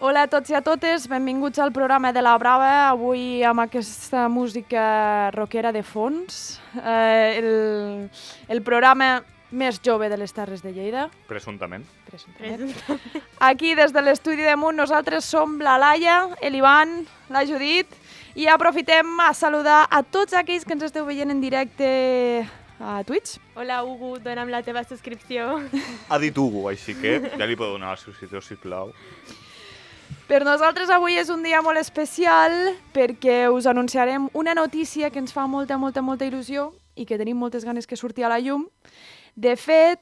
Hola a tots i a totes, benvinguts al programa de La Brava, avui amb aquesta música rockera de fons. El programa més jove de les Terres de Lleida. Presumptament. Aquí, des de l'estudi de Munt, nosaltres som la Laia, l'Ivan, la Judit, i aprofitem a saludar a tots aquells que ens esteu veient en directe a Twitch. Hola, Hugo, dona'm la teva subscripció. Ha dit Hugo, així que ja li podeu donar la subscripció, sisplau. Per nosaltres avui és un dia molt especial perquè us anunciarem una notícia que ens fa molta il·lusió i que tenim moltes ganes que surti a la llum. De fet,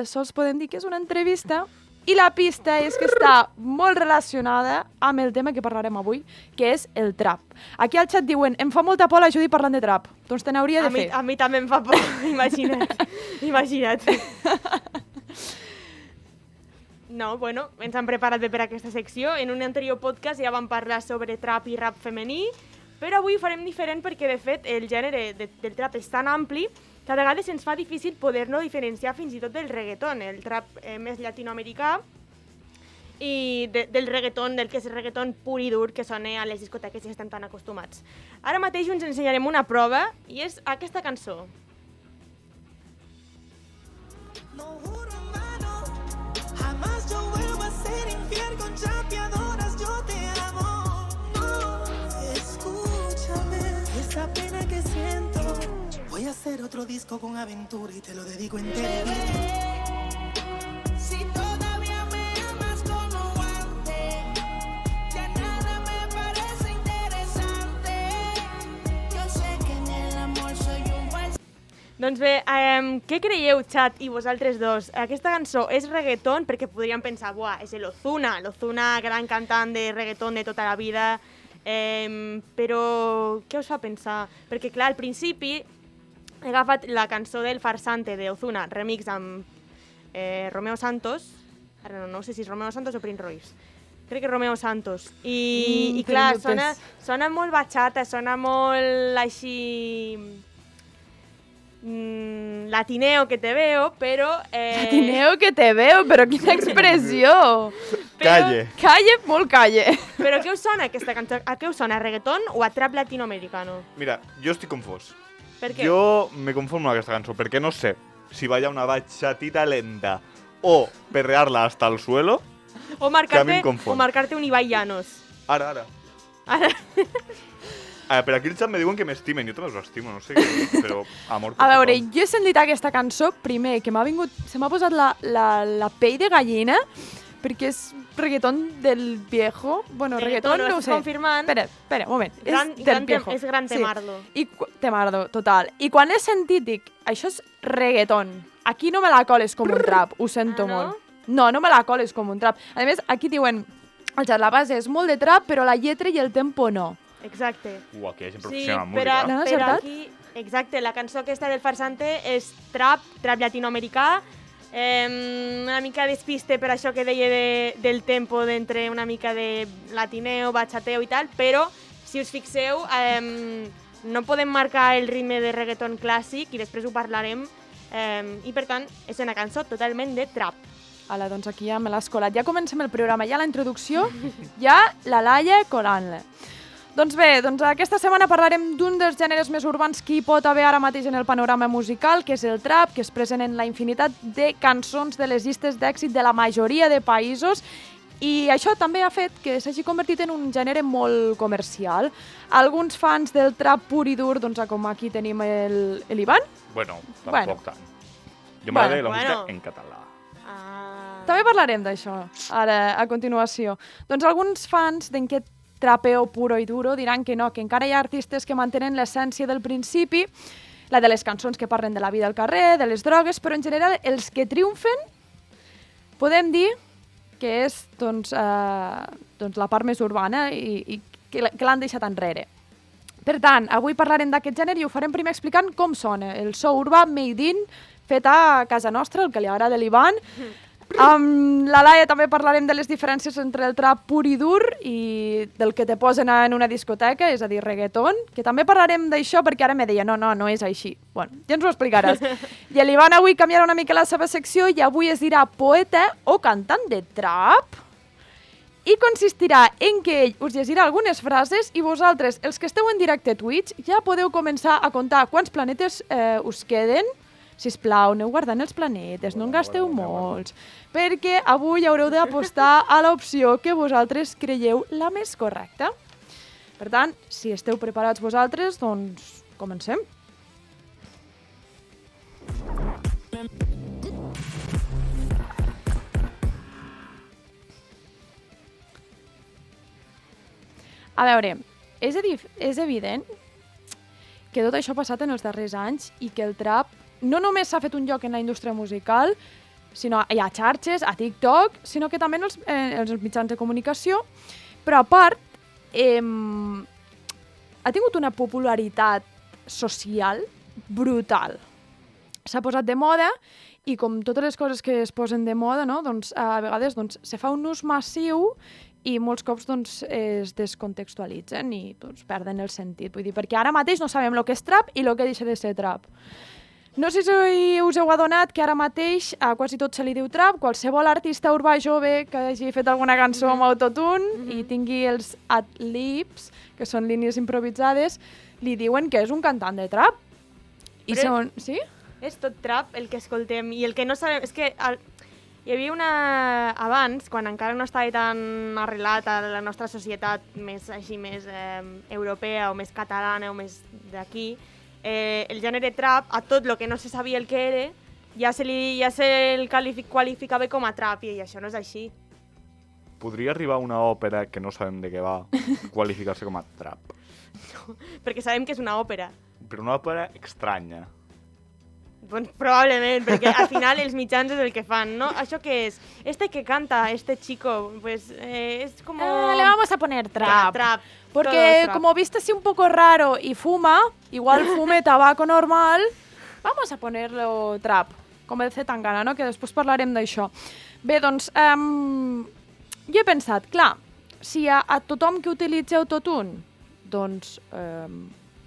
sols podem dir que és una entrevista i la pista és que està molt relacionada amb el tema que parlarem avui, que és el trap. Aquí al xat diuen, em fa molta por la Judit parlant de trap. Doncs te n'hauria de fer. A mi també em fa por, imagina't. No, bueno, ens han preparat bé per aquesta secció. En un anterior podcast ja vam parlar sobre trap i rap femení, però avui ho farem diferent perquè, de fet, el gènere del trap és tan ampli que a vegades ens fa difícil poder-no diferenciar fins i tot del reggaeton, el trap més llatinoamericà, i del reggaeton, del que és el reggaeton pur i dur que sona a les discoteques i estem tan acostumats. Ara mateix us ensenyarem una prova i és aquesta cançó. No juro en vano, jamás yo vuelvo a ser infiel con chapeadoras, yo te amo. No, escúchame, esa pena que siento. Voy a hacer otro disco con aventura y te lo dedico entero. Si todavía me amas como antes, ya nada me parece interesante. Yo sé que en el amor soy un buen... Doncs bé, què creieu, xat, i vosaltres dos? Aquesta cançó és reggaeton? Perquè podríem pensar, buah, és l'Ozuna, gran cantant de reggaeton de tota la vida, però què us fa pensar? Perquè, clar, al principi he agafat la cançó del Farsante de Ozuna, remix amb Romeo Santos, ara no sé si és Romeo Santos o Prince Royce, crec que Romeo Santos, i clar, sona molt bachata, sona molt així... latineo que te veo, però... Latineo que te veo, però quina expressió! Calle. Calle, molt calle. Però què us sona aquesta cançó? A què us sona, a reggaeton o a trap latinoamericano? Mira, jo estic confós. Per què? Jo me conformo amb aquesta cançó, perquè no sé si vaya una bachatita lenta o perrearla hasta el suelo. O que a mi em confon. marcar-te un Ibai Llanos. Ara. Per aquí el xat me diuen que m'estimen, jo també us estimo, no sé, però amor per A veure, tothom. jo he sentit aquesta cançó, primer, que se m'ha posat la pell de gallina, perquè és reggaeton del viejo. Bueno, reggaeton no ho sé. Confirmant. Espera, un moment. És del viejo. És gran temardo. Sí. Temardo, total. I quan l'he sentit dic, això és reggaeton. Aquí no me la coles com un trap, ho sento no? molt. No me la coles com un trap. A més, aquí diuen, el xat, la base és molt de trap, però la lletra i el tempo no. Exacte. Aquí hi ha gent Sí, professional en però música. aquí... Exacte, la cançó aquesta del Farsante és trap latinoamericà, una mica despiste per això que deia del tempo d'entre una mica de latineo, bachateo i tal, però si us fixeu no podem marcar el ritme de reggaeton clàssic i després ho parlarem i per tant és una cançó totalment de trap. Ala, doncs aquí ja me l'has colat. Ja comencem el programa, ja la introducció, ja la Laia colant-la. Doncs bé, aquesta setmana parlarem d'un dels gèneres més urbans que hi pot haver ara mateix en el panorama musical, que és el trap, que és present en la infinitat de cançons de les llistes d'èxit de la majoria de països, i això també ha fet que s'hagi convertit en un gènere molt comercial. Alguns fans del trap pur i dur, doncs com aquí tenim l'Ivan. Bueno, tampoc tant. Jo m'agrada la música en català. També parlarem d'això, ara, a continuació. Doncs alguns fans d'aquest trapeo puro i duro diran que no, que encara hi ha artistes que mantenen l'essència del principi, la de les cançons que parlen de la vida al carrer, de les drogues, però en general els que triomfen podem dir que és la part més urbana i que l'han deixat enrere. Per tant, avui parlarem d'aquest gènere i ho farem primer explicant com sona el so urbà made in, fet a casa nostra, el que li agrada a l'Ivan. Amb la Laia també parlarem de les diferències entre el trap pur i dur i del que te posen en una discoteca, és a dir, reggaeton, que també parlarem d'això perquè ara me deia no és així. Bueno, ja ens ho explicaràs. I l'Ivan avui canviarà una mica la seva secció i avui es dirà poeta o cantant de trap. i consistirà en que ell us llegirà algunes frases i vosaltres, els que esteu en directe a Twitch, ja podeu començar a comptar quants planetes us queden. Sisplau, aneu guardant els planetes, no en gasteu molts, perquè avui haureu d'apostar a l'opció que vosaltres creieu la més correcta. Per tant, si esteu preparats vosaltres, doncs comencem. A veure, és evident que tot això ha passat en els darrers anys i que el trap no només s'ha fet un lloc en la indústria musical, sinó a xarxes, a TikTok, sinó que també en els mitjans de comunicació, però a part ha tingut una popularitat social brutal. S'ha posat de moda i com totes les coses que es posen de moda, no? Doncs, a vegades se fa un ús massiu i molts cops doncs, es descontextualitzen i doncs, perden el sentit. Vull dir, perquè ara mateix no sabem el que és trap i el que deixa de ser trap. No sé si us heu adonat que ara mateix a quasi tot se li diu trap. Qualsevol artista urbà jove que hagi fet alguna cançó amb autotune i tingui els ad-libs, que són línies improvisades, li diuen que és un cantant de trap. I segons... Sí? És tot trap el que escoltem i el que no sabem... És que hi havia abans, quan encara no estava tan arrelat a la nostra societat més europea o més catalana o més d'aquí, el gènere trap, a tot el que no se sabia el que era, ja se'l qualificava com a trap i això no és així. Podria arribar una òpera que no sabem de què va qualificar-se com a trap. No, perquè sabem que és una òpera. Però una òpera estranya. Doncs probablement, perquè al final els mitjans és el que fan, ¿no? ¿Això qué es? Este que canta, este chico, pues es como... le vamos a poner trap. Trap. Porque trap. como viste así un poco raro y fuma, igual fume tabaco normal, vamos a ponerlo trap. Com el Zetangana, no? Que després parlarem d'això. Bé, doncs, jo he pensat, clar, si a tothom que utilitza autotune, doncs,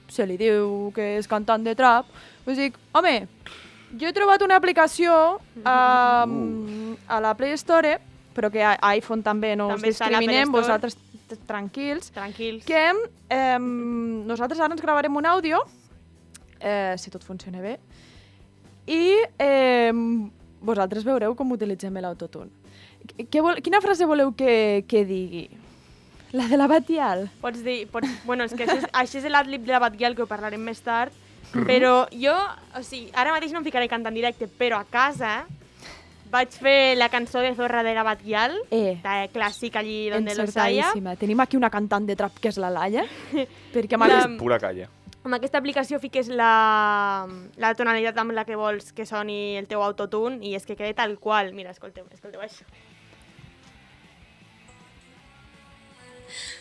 se li diu que és cantant de trap, doncs dic, home, jo he trobat una aplicació a la Play Store, però que a iPhone també no us discriminem, vosaltres tranquils, que nosaltres ara ens gravarem un àudio, si tot funciona bé, i vosaltres veureu com utilitzem l'autotune. Quina frase voleu que digui? La de la Batial? Pots dir... Bueno, és que això és l'adlib de la Batial, que ho parlarem més tard, però jo, o sigui, ara mateix no em ficaré cantant en directe, però a casa vaig fer la cançó de Zorra de la Batial, la clàssica allí donde los haya. Tenim aquí una cantant de trap que és la Laia, perquè És pura calle. Amb aquesta aplicació fiques la tonalitat amb la que vols que soni el teu autotune i és que quede tal qual. Mira, escolteu això.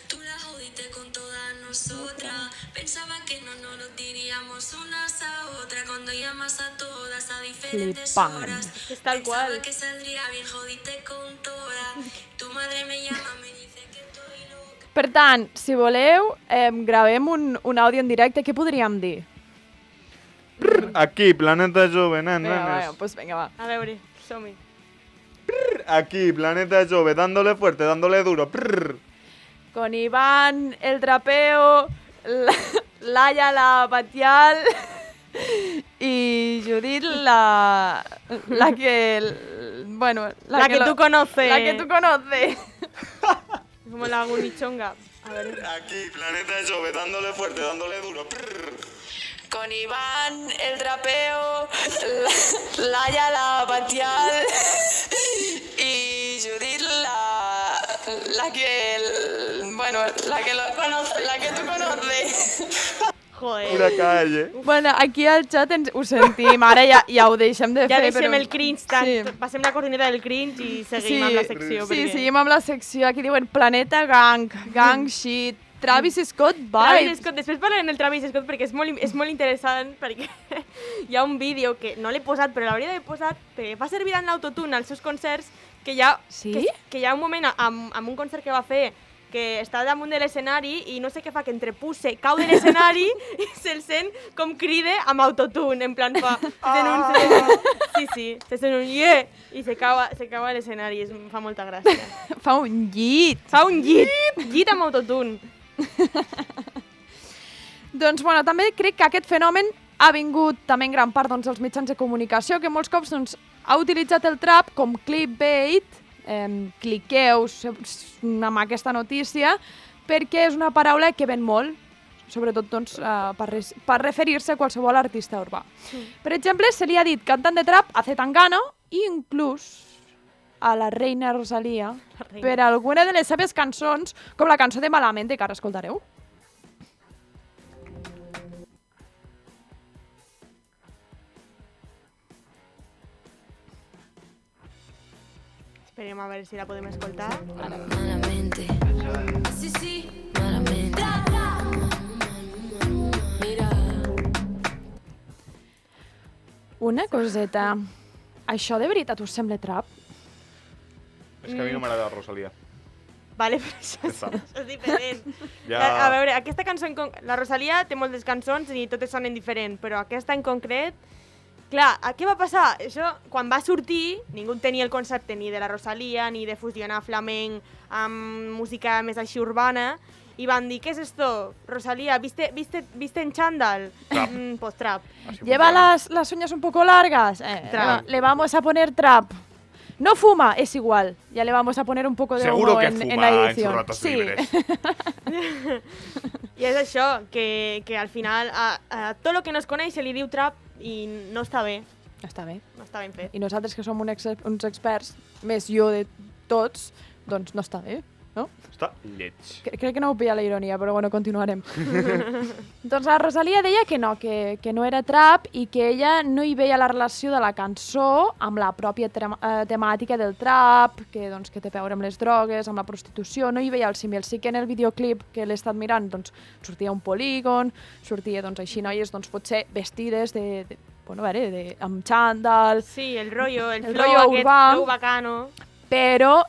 Tú la jodiste con todas nosotras. Pensaba que no nos lo diríamos unas a otras. Cuando llamas a todas a diferentes horas. Es tal cual. Pensaba que saldría bien, jodiste con todas. Tu madre me llama, me dice que estoy loca. Per tant, si voleu, gravem un àudio en directe. Què podríem dir? Aquí, Planeta Jove, nenes. Vinga, va. A veure, som-hi. Aquí, Planeta Jove, dándole fuerte, dándole duro. Con Iván, el trapeo, Laia, la Batial y Judith, la que... Bueno, la que tú conoces. La que tú conoces. Como la gunichonga. A ver. Aquí, Planeta Jove, dándole fuerte, dándole duro. Con Iván, el trapeo, Laia, la Batial y Judith, la que... Bueno, la que tú conoces. Joder. Pura calle. Bueno, aquí al xat ho sentim, ara ja ho deixem de fer. Ja deixem però... el cringe, passem la cortineta del cringe i seguim amb la secció. Sí, seguim amb la secció. Aquí diuen Planeta Gang, Gang Shit, Travis Scott Vibes. Travis Scott, després parlarem del Travis Scott perquè és molt interessant, perquè hi ha un vídeo que no l'he posat, però l'hauria d'haver posat, perquè fa servir en l'autotune als seus concerts, que hi ha un moment amb un concert que va fer que està damunt de l'escenari i no sé què fa, que entre pusse, cau de l'escenari i se'l sent com cride amb autotune, en plan fa... Sí, se sent un yeah i se cau a l'escenari, fa molta gràcia. Fa un llit. Fa un llit amb autotune. Doncs, bueno, també crec que aquest fenomen ha vingut també en gran part dels mitjans de comunicació, que molts cops doncs, ha utilitzat el trap com clickbait, cliqueu amb aquesta notícia, perquè és una paraula que ven molt, sobretot doncs, per referir-se a qualsevol artista urbà. Per exemple, se li ha dit cantant de trap a Zetangana i inclús a la reina Rosalía per alguna de les seves cançons, com la cançó de Malamente, que ara escoltareu. Esperem a veure si la podem escoltar. Malamente. Sí, malamente. Mira. Una coseta. Això de veritat us sembla trap? És que a mi no m'agrada la Rosalía. Vale, però això és diferent. Ja. A veure, aquesta cançó... La Rosalía té moltes cançons i totes sonen diferent, però aquesta en concret... Clar, què va passar? Això, quan va sortir, ningú tenia el concepte ni de la Rosalía ni de fusionar flamenc amb música més així urbana, i van dir, ¿qué es esto? Rosalía, ¿viste en chándal? Trap. Pues trap. Lleva las uñas un poco largas. Trap. Le vamos a poner trap. No fuma, es igual. Ya le vamos a poner un poco de Seguro humo que en fuma la en edición. sus ratos Sí. libres. I és això, que al final a tot el que no es coneix se li diu trap i no està bé, Està bé. no està ben fet. I nosaltres que som uns experts, més jo de tots, doncs no està bé, no? Està lleig. Crec que no ho pilla la ironia, però bueno, continuarem. Doncs la Rosalía deia que no era trap i que ella no hi veia la relació de la cançó amb la pròpia temàtica del trap, que té a veure amb les drogues, amb la prostitució, no hi veia el símil. Sí que en el videoclip que l'he estat mirant doncs, sortia un polígon, sortia doncs, així noies doncs, potser vestides amb xandall, Sí, el rollo rollo aquest urbà. flow bacano. però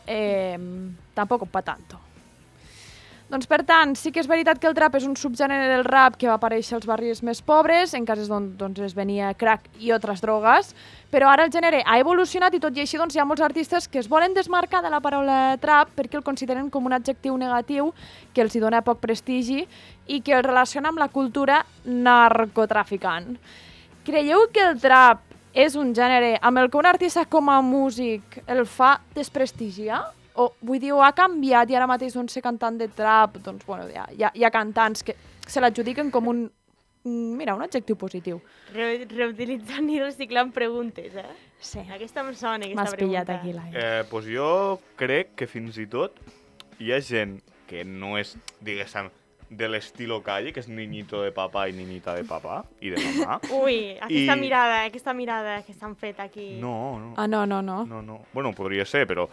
tampoc pa tanto. Doncs per tant, sí que és veritat que el trap és un subgènere del rap que va aparèixer als barris més pobres, en cases doncs es venia crack i altres drogues, però ara el gènere ha evolucionat i tot i així doncs, hi ha molts artistes que es volen desmarcar de la paraula trap perquè el consideren com un adjectiu negatiu que els hi dona poc prestigi i que el relaciona amb la cultura narcotraficant. Creieu que el trap és un gènere amb el que un artista com a músic el fa desprestigiar? O, vull dir, ha canviat i ara mateix ser cantant de trap, doncs, bueno, hi ha cantants que se l'adjudiquen com un adjectiu positiu. Reutilitzant i reciclant preguntes, eh? Sí. Aquesta em sona, aquesta M'has pregunta. pillat aquí, Laia. Pues jo crec que fins i tot hi ha gent que no és, diguéssim, de l'estilo calle, que és niñito de papà i niñita de papà i de mamà. Ui, aquesta mirada que s'han fet aquí. No. Ah, no. No. Bueno, podria ser, però...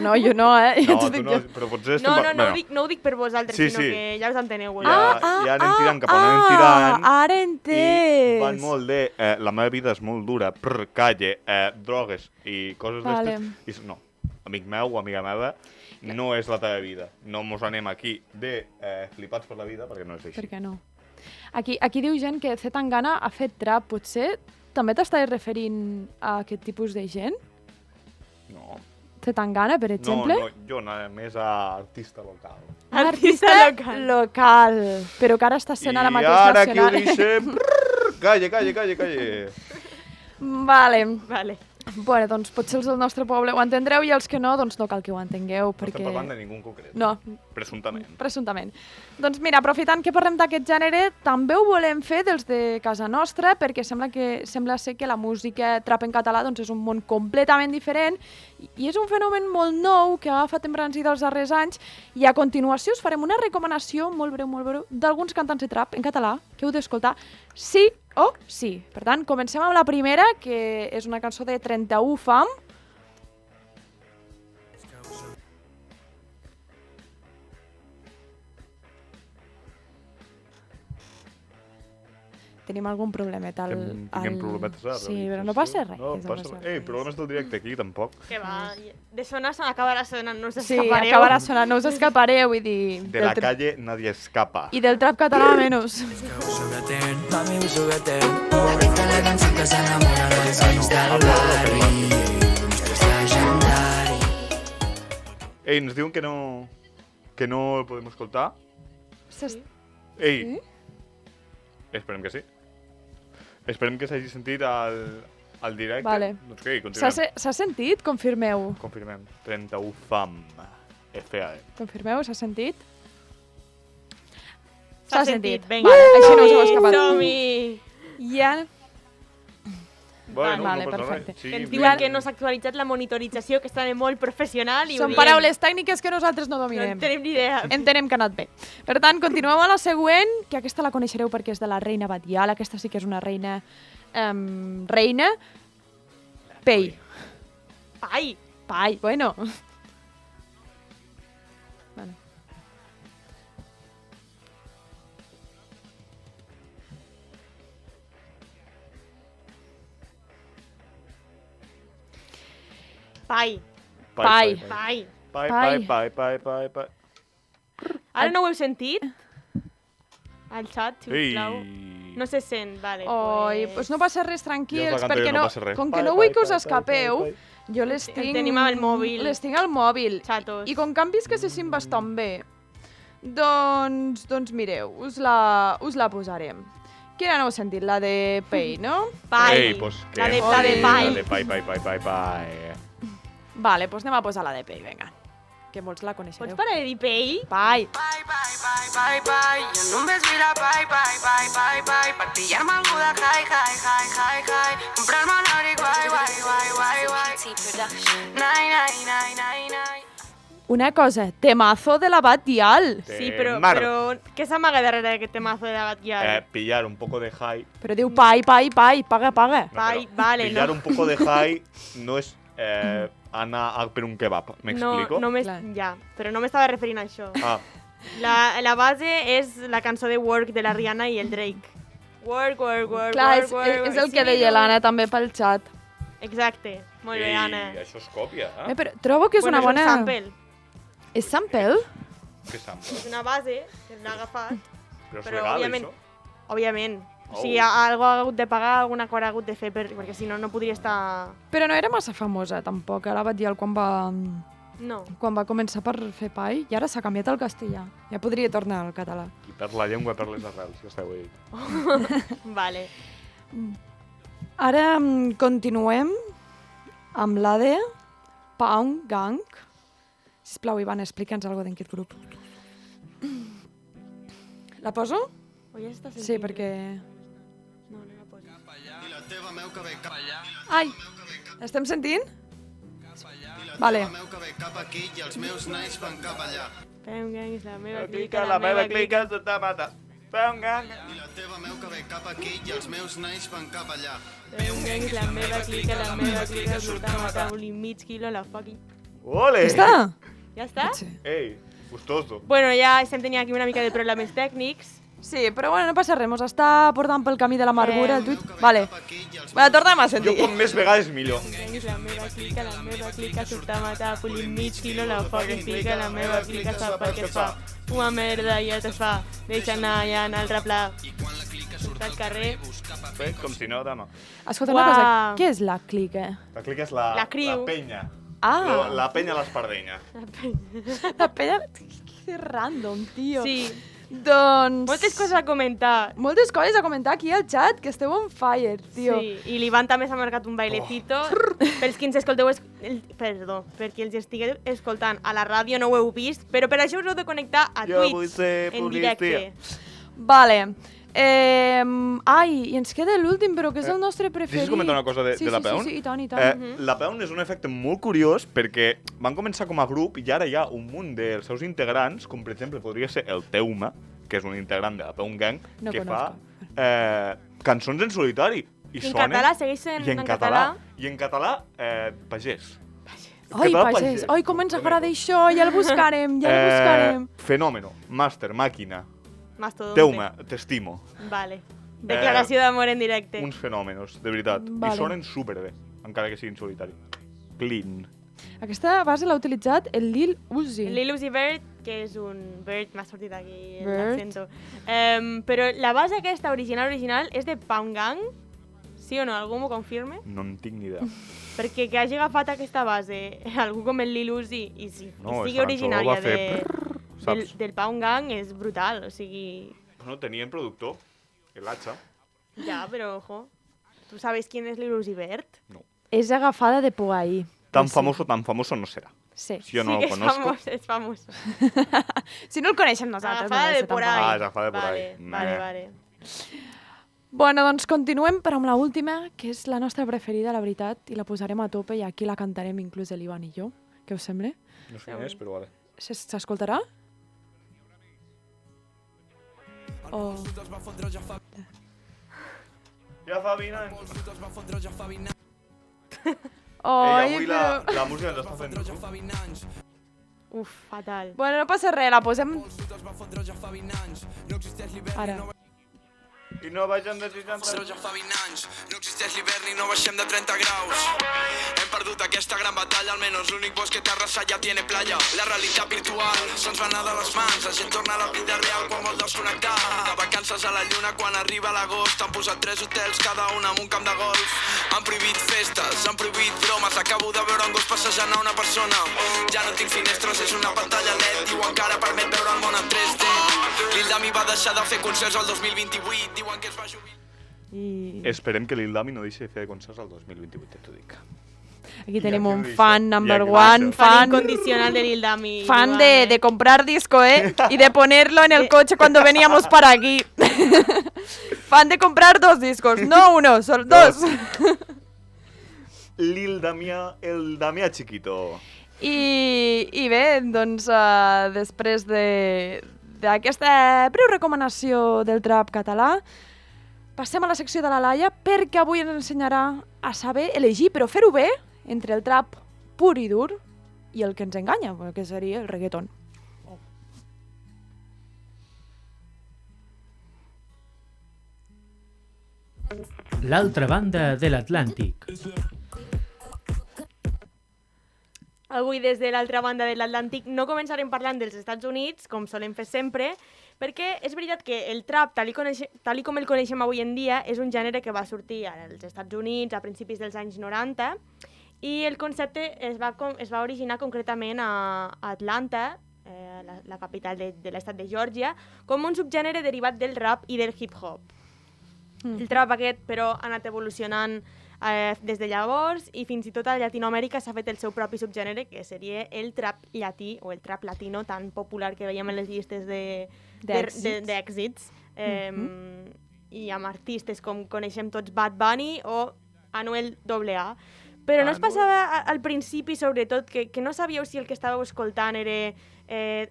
No, jo no, eh? No, tu no, però potser... No ho dic per vosaltres, Sí, sinó sí. que ja us enteneu. Ja anem tirant cap on anem tirant. Ara I entès. van molt de... la meva vida és molt dura, calle, drogues i coses Vale. d'estes. I no, amic meu o amiga meva, no és la teva vida. No mos anem aquí de flipats per la vida, perquè no és així. Per què no? Aquí diu gent que Zetangana ha fet trap. Potser també t'estàs referint a aquest tipus de gent? No. Zetangana, per exemple? No, jo anava més a artista local. Artista local. Però que ara està sent ara mateix I ara aquí ho nacional. deixem... Calle. Vale. Bueno, doncs potser els del nostre poble ho entendreu i els que no, doncs no cal que ho entengueu. No perquè... estem parlant de ningú en concret. No, presumptament. Doncs mira, aprofitant que parlem d'aquest gènere, també ho volem fer dels de casa nostra, perquè sembla ser que la música trap en català doncs, és un món completament diferent i és un fenomen molt nou que ha agafat embranzida els darrers anys i a continuació us farem una recomanació molt breu, d'alguns cantants de trap en català que heu d'escoltar sí o sí. Per tant, comencem amb la primera, que és una cançó de 31 Fam. tenim algun problemet al... Tinguem problemetes a la Sí, però no passa res. No que passa passa res. Ei, problemes del directe aquí, tampoc. Que va, de sonar acabarà sonant, no us Sí, escapareu. acabarà sonant, no us escapareu, vull dir... De la calle nadie escapa. I del trap català menys. Mami, súbete. Esta es la canción que se enamora de los fans del barri. Nuestra legendari. Ei, ens diuen que no el podem escoltar. Ei, Sí? esperem que sí. Esperem que s'hagi sentit al directe. Vale. Doncs què, continuem. S'ha sentit? Confirmeu. Confirmem. 31 FAM. FAE. Confirmeu, s'ha sentit? S'ha sentit, vinga. Vale, així no us heu escapat. Som-hi! Ja... Bueno, Vale, no passa perfecte. res. Sí, Que ens vinga. diuen que no s'ha actualitzat la monitorització, que està molt professional. I ho Són diem. paraules tècniques que nosaltres no No dominem. en tenim ni idea. Entenem que ha anat bé. Per tant, continuem a la següent, que aquesta la coneixereu perquè és de la reina Batial. Aquesta sí que és una reina... reina... Pei. Ai, Pai, bueno. Vale. pai, Pai. pai. Pai. Ara no ho heu sentit? Al xat, Ei. sisplau. No se sent, vale. Oi, doncs no passa res, tranquils, Ja us la canto perquè jo, no passa res. com que Pai, no vull pai, que us pai, escapeu, pai, jo les El tinc... tenim al mòbil. Les tinc al mòbil. Xatos. I com que han vist que se sent bastant bé, doncs mireu, us la posarem. Quina no heu sentit? La de Pei, no? Pai. Ei, pues què? La de La de pai. La de pai. Vale, doncs anem a posar la de Pei, vinga. Que molts la coneixereu. Pots parar de dir pei? Pai. Pai. Yo no me mira, pai. Pa' pillarme alguna, hi. Comprarme un abrigo, Nai. Una cosa, temazo de la Batial. Sí, però què s'amaga darrere d'aquest temazo de la Batguial? Pillar un poco de high. Però diu pai, paga. No, Pai, però vale, pillar no. un poco de high no és anar per un kebab, m'explico? No, Clar. ja, però no m'estava referint a això. Ah, La base és la cançó de Work de la Rihanna i el Drake. Work. Clar, és el que deia l'Anna també pel xat. Exacte, molt bé, Anna. això és còpia, Però trobo que és una bona... És un sample. És sample? Que sample. És una base que l'ha agafat, Però és però legal, òbviament. això? Òbviament. O Oh. sigui, algú ha hagut de pagar, alguna cosa ha hagut de fer, perquè si no, no podria estar... Però no era massa famosa, tampoc, la Batial, quan va No. començar per fer pai, i ara s'ha canviat al castellà. Ja podria tornar al català. Qui perd la llengua perd les arrels, ja esteu dit. Vale. Ara continuem amb la de Pound Gang. Sisplau, Ivan, explica'ns alguna cosa d'aquest grup. La poso? O ja està sentint? Sí, perquè... No la poso. Ai, estem sentint? Vale. Fem gang, és la meva Clica, clica, la meva clica, tota mata. Fem gang. Fem gang, és la meva clica, surta a matar un mig quilo, la fucking... Ole! Ja està? Ja està? Sí. Ei, gustoso. Bueno, ja estem tenint aquí una mica de problemes tècnics. Sí, però bueno, no passa res, mos està portant pel camí de l'amargura el tuit. Vale. Bueno, tornem a Jo sentir. com més vegades millor. És la meva clica, surta a matar un mig quilo, la fucking clica, la meva clica, fa perquè es fa. Una merda ja es fa, deixa anar ja en el replà. Surta al carrer. Bé, com si no, dama. Escolta una cosa, Uau. què és la clica? La clica és la La criu. penya. Ah, La penya a l'espardenya. la penya... Que random, tio. Sí, Doncs... moltes coses a comentar. Moltes coses a comentar aquí al xat, que esteu on fire, tio. Sí, i l'Ivan també s'ha marcat un bailecito. Pels qui ens escolteu, perdó, perquè els estigueu escoltant a la ràdio no ho heu vist, però per això us heu de connectar a Jo vull Twitch ser en policia. directe. Vale. Ai, i ens queda l'últim, però que és el nostre preferit. Deixa'ns comentar una cosa de la Peun? Sí, i tant, i tant. La Peun és un efecte molt curiós perquè van començar com a grup i ara hi ha un munt dels seus integrants, com per exemple podria ser el Teuma, que és un integrant de la Peun Gang, No que conozco. fa cançons en solitari. I En sonen... català, segueix sent I en català. I en català, pagès. Ai, català pagès. Ai, com ens agrada això, ja el buscarem, ja el buscarem. Fenòmeno, màster, màquina, Mastodonte. Teuma, t'estimo. Vale. Declaració d'amor en directe. Uns fenòmenos, de veritat. Vale. I sonen superbé, encara que siguin solitari. Clean. Aquesta base l'ha utilitzat el Lil Uzi. Lil Uzi Vert, que és un... Vert, m'ha sortit aquí Vert. l'accento. Però la base aquesta original és de Pound Gang? Sí o no? Algú m'ho confirme? No en tinc ni idea. Perquè que hagi agafat aquesta base algú com el Lil Uzi i sigui No, esta cançó originària va fer saps? del Pound Gang és brutal, o sigui... Bueno, tenien productor, el Hacha. Ja, però ojo, ¿tú sabes quién es Lil Uzi Vert? És agafada de Pogaí. Tan famoso no serà. Sí. Si yo no sí lo que conozco. és famós. Si no el coneixem nosaltres, Agafada no de sé por tampoc. ahí. Ah, és agafada de por ahí. Vale. Bueno, doncs continuem, però amb la última, que és la nostra preferida, la veritat, i la posarem a tope i aquí la cantarem inclús l'Ivan i jo. Què us sembla? No sé quin és, però vale. S'escoltarà? O... Ja fa 20 anys. Oi, avui però... la música ens està fent... Uf, fatal. Bueno, no passa res, la posem... Ara. I no baixem de 60... Ja fa 20 anys, no existeix l'hivern i no baixem de 30 graus. Hem perdut aquesta gran batalla, almenys l'únic bosc que té arrasat ja tiene playa. La realitat virtual se'ns va anar de les mans, la gent torna a la vida real quan vol desconnectar. De vacances a la lluna quan arriba l'agost, han posat 3 hotels cada un amb un camp de golf. Han prohibit festes, han prohibit bromes, acabo de veure un gos passejant a una persona. Ja no tinc finestres, és una pantalla LED, diu encara permet veure el món en 3D. Lil Dami va deixar de fer concerts el 2028, diuen que es va jubilar. Esperem que Lil Dami no deixi de fer concerts al 2028, t'ho dic. Aquí tenim Ja un que ho fan dice, number ja que ho one, dice. Fan fan... incondicional de Lil Dami. Fan Iván, de comprar disco, ¿eh? Y de ponerlo en el coche cuando veníamos para aquí. Fan de comprar 2 discos, no uno, solo 2. Lil Damià, el Damià chiquito. I bé, doncs després d'aquesta breu recomanació del trap català, passem a la secció de la Laia perquè avui ens ensenyarà a saber elegir, però fer-ho bé, entre el trap pur i dur i el que ens enganya, que seria el reggaeton. L'altra banda de l'Atlàntic. Avui, des de l'altra banda de l'Atlàntic, no començarem parlant dels Estats Units, com solem fer sempre, perquè és veritat que el trap, tal i com el coneixem avui en dia, és un gènere que va sortir als Estats Units a principis dels anys 90, i el concepte es va originar concretament a Atlanta, la capital de l'estat de Geòrgia, com un subgènere derivat del rap i del hip-hop. El trap aquest, però, ha anat evolucionant des de llavors i fins i tot a Llatinoamèrica s'ha fet el seu propi subgènere, que seria el trap llatí o el trap latino tan popular que veiem en les llistes d'èxits. I amb artistes com coneixem tots Bad Bunny o Anuel AA. Però no es passava al principi, sobretot, que no sabíeu si el que estàveu escoltant era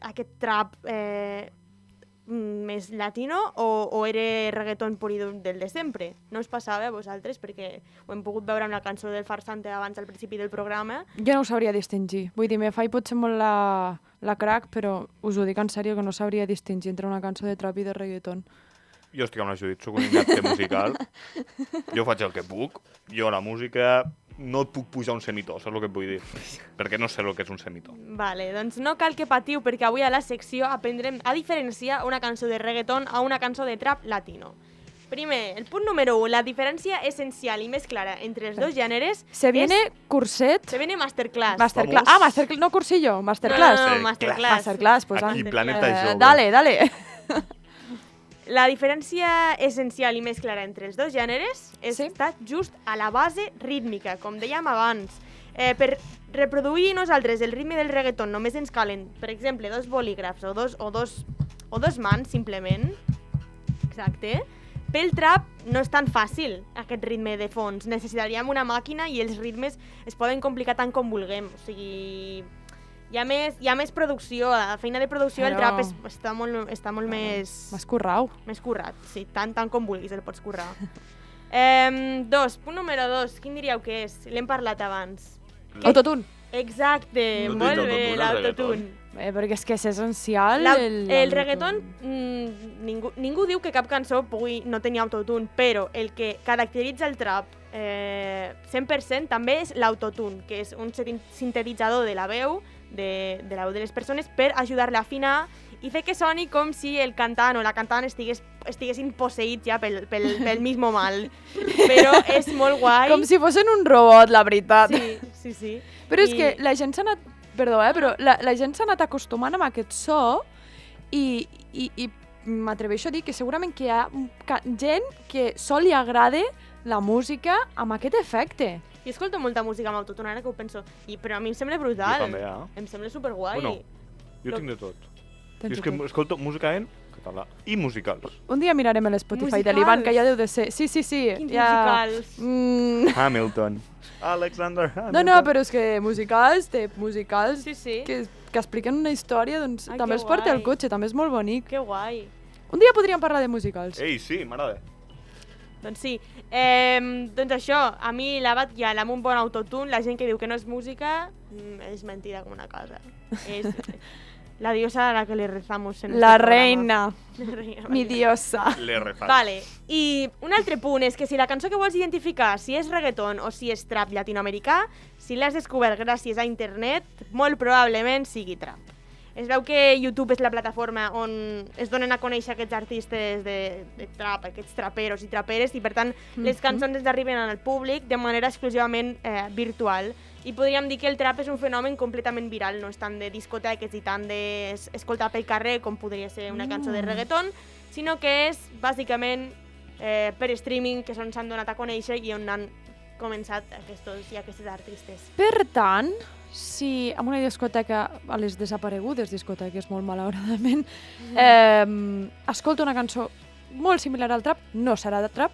aquest trap més latino o era reggaeton pur i dur del de sempre. No us passava a vosaltres, perquè ho hem pogut veure amb la cançó del Farsante abans al principi del programa. Jo no ho sabria distingir. Vull dir, me faig potser molt la crack, però us ho dic en sèrio que no sabria distingir entre una cançó de trap i de reggaeton. Jo estic amb la Judit, soc un inapte musical. Jo faig el que puc. Jo la música no et puc pujar un semitó, saps el que et vull dir? Perquè no sé el que és un semitó. Vale, doncs no cal que patiu, perquè avui a la secció aprendrem a diferenciar una cançó de reggaeton a una cançó de trap latino. Primer, el punt número 1, la diferència essencial i més clara entre els dos gèneres Se viene curset. Se viene masterclass. Masterclass. Vamos. Masterclass, no cursillo, masterclass. No, masterclass. Masterclass, pues Aquí, ah. Planeta Jove. Dale. La diferència essencial i més clara entre els dos gèneres està just a la base rítmica, com dèiem abans. Per reproduir nosaltres el ritme del reggaeton només ens calen, per exemple, 2 bolígrafs o dos mans, simplement. Exacte. Pel trap no és tan fàcil, aquest ritme de fons. Necessitaríem una màquina i els ritmes es poden complicar tant com vulguem. O sigui, hi ha més producció, la feina de producció del trap està molt més... M'has currau. Més currat, sí, tant com vulguis el pots currar. Punt número 2, quin diríeu que és? L'hem parlat abans. Autotune. Exacte, No molt tens bé, autotune, l'autotune. perquè és que és essencial El reggaeton, ningú diu que cap cançó pugui no tenir autotune, però el que caracteritza el trap 100% també és l'autotune, que és un sintetitzador de la veu de la veu de les persones per ajudar-la a afinar i fer que soni com si el cantant o la cantant estiguessin posseïts ja pel mismo mal. Però és molt guai. Com si fossin un robot, la veritat. Sí. Però és que la gent s'ha anat... Perdó, però la gent s'ha anat acostumant amb aquest so i m'atreveixo a dir que segurament que hi ha gent que sol li agrada la música amb aquest efecte. Jo escolto molta música amb autotune, ara que ho penso, però a mi em sembla brutal. Jo també, Em sembla superguai. Bueno, jo tinc de tot. Jo és que escolto música en català i musicals. Un dia mirarem l'Spotify de l'Ivan, que ja deu de ser... Sí. Quins musicals? Hamilton. Alexander Hamilton. No, però és que musicals Sí. que expliquen una història, doncs Ai, també que els porta guai. al cotxe, també és molt bonic. Que guai. Un dia podríem parlar de musicals. Ei, sí, m'agrada. Doncs sí. Doncs això, a mi la batlla amb un bon autotune, la gent que diu que no és música, és mentida com una casa. És la diosa a la que le rezamos en La este reina, programa. mi diosa. Le refaz. Vale, i un altre punt és que si la cançó que vols identificar, si és reggaeton o si és trap llatinoamericà, si l'has descobert gràcies a internet, molt probablement sigui trap. Es veu que YouTube és la plataforma on es donen a conèixer aquests artistes de trap, aquests traperos i traperes, i per tant les cançons ens arriben al públic de manera exclusivament virtual. I podríem dir que el trap és un fenomen completament viral, no és tant de discoteques i tant d'escoltar pel carrer com podria ser una cançó de reggaeton, sinó que és bàsicament per streaming que s'han donat a conèixer i on han començat aquestes artistes. Per tant, si en una discoteca, a les desaparegudes discoteques, molt malauradament, escolta una cançó molt similar al trap, no serà de trap?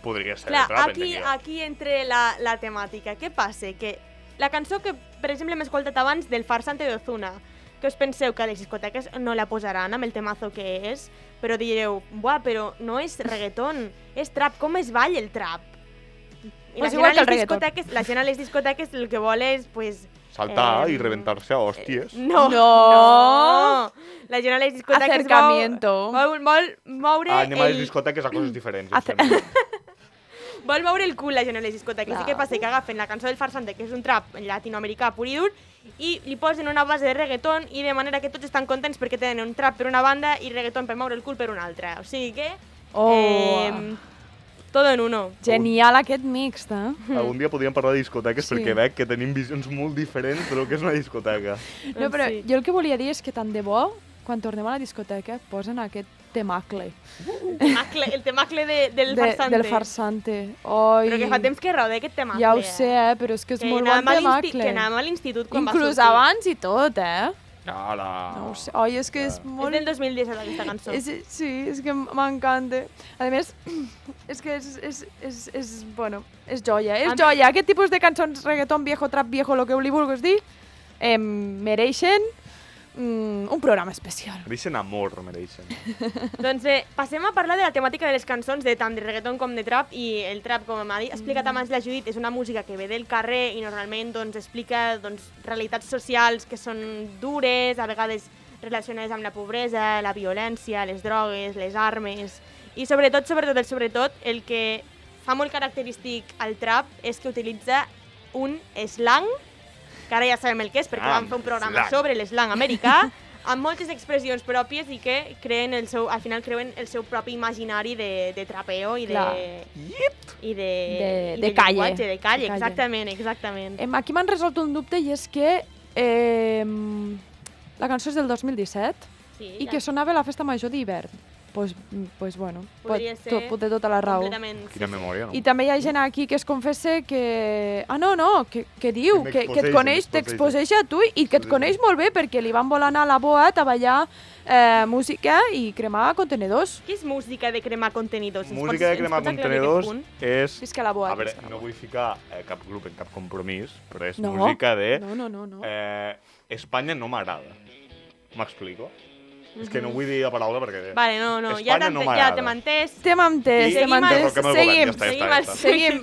Podria ser Clar, de trap, aquí entra la temàtica. Què passa? Que la cançó que, per exemple, hem escoltat abans del Farsante de Ozuna, que us penseu que a les discoteques no la posaran amb el temazo que és, però direu, buah, però no és reggaeton, és trap, com es balla el trap? I Pues igual que el reggaeton. la gent a les discoteques el que vol és, pues... Saltar i reventar-se a hòsties. No. La gent a les discoteques Acercamiento. vol moure Anem a les discoteques a coses diferents. Vol moure el cul la gent a les discoteques. Clar. I què passa? Que agafen la cançó del Farsante, que és un trap latinoamericà pur i dur, i li posen una base de reggaeton i de manera que tots estan contents perquè tenen un trap per una banda i reggaeton per moure el cul per una altra. O sigui que... todo en uno. Genial aquest mixt, Algun dia podríem parlar de discoteques Sí. perquè veig que tenim visions molt diferents del que és una discoteca. No, però Sí. jo el que volia dir és que tant de bo, quan tornem a la discoteca, posen aquest temacle. El temacle del Farsante. Del Farsante. Oi. Però que fa temps que rode aquest temacle. Ja ho sé, però és que és Que molt bon temacle. Que anàvem a l'institut quan Inclús va sortir. abans i tot, Ara. No ho sé. Oi, és que és És molt... del 2017 aquesta cançó. Sí, és que m'encanta. A més, és que és bueno, és joia, és joia. Aquest tipus de cançons, reggaeton viejo, trap viejo, lo que li vulguis dir, mereixen un programa especial. Mereixen amor, mereixen. Doncs passem a parlar de la temàtica de les cançons, de tant de reggaeton com de trap, i el trap, com m'ha explicat abans la Judit, és una música que ve del carrer i normalment doncs, explica realitats socials que són dures, a vegades relacionades amb la pobresa, la violència, les drogues, les armes, i sobretot, el que fa molt característic al trap és que utilitza un slang, que ara ja sabem el que és, perquè vam fer un programa sobre l'eslang americà, amb moltes expressions pròpies i que al final creuen el seu propi imaginari de trapeo i de calle. llenguatge, de calle, De calle. exactament. Aquí m'han resolt un dubte i és que la cançó és del 2017 Sí, i que sonava a la festa major d'hivern. Pues bueno, podria ser pot de tota la raó. completament. Quina memòria, no? I també hi ha gent aquí que es confessa que... que diu, que et coneix, t'exposeja a tu i que et coneix molt bé perquè li van voler anar a la Boat a ballar música i cremar contenedors. Què és música de cremar contenidors? Música de cremar contenidors és... Visca la Boat. A veure, no vull ficar cap grup en cap compromís, però és No. música de... No. Espanya no m'agrada. M'explico? És que no vull dir la paraula perquè... Vale, no, Espanya no ja m'agrada. t'hem entès. T'hem entès, Seguim t'hem entès. Derroquem el govern, ja està. Seguim.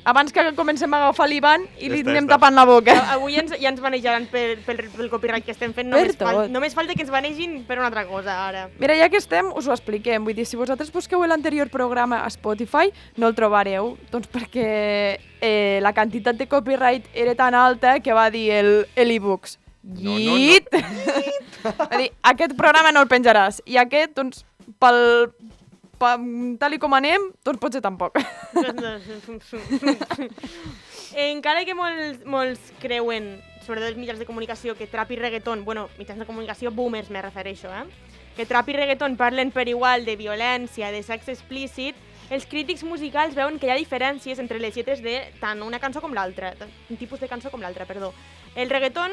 abans que comencem a agafar l'Ivan i li Està, anem està. tapant la boca. Avui ja ens banejaran pel copyright que estem fent. Per Només falta que ens banegin per una altra cosa, ara. Mira, ja que estem, us ho expliquem. Vull dir, si vosaltres busqueu l'anterior programa a Spotify, no el trobareu, doncs perquè la quantitat de copyright era tan alta que va dir l'e-books. Llit! Va dir, aquest programa no el penjaràs. I aquest, doncs, tal com anem, doncs potser tampoc. Encara que molts creuen, sobretot els mitjans de comunicació, que trap i reggaeton, bueno, mitjans de comunicació boomers me refereixo, que trap i reggaeton parlen per igual de violència, de sexe explícit, els crítics musicals veuen que hi ha diferències entre les lletres de tant una cançó com l'altra, un tipus de cançó com l'altra, perdó. El reggaeton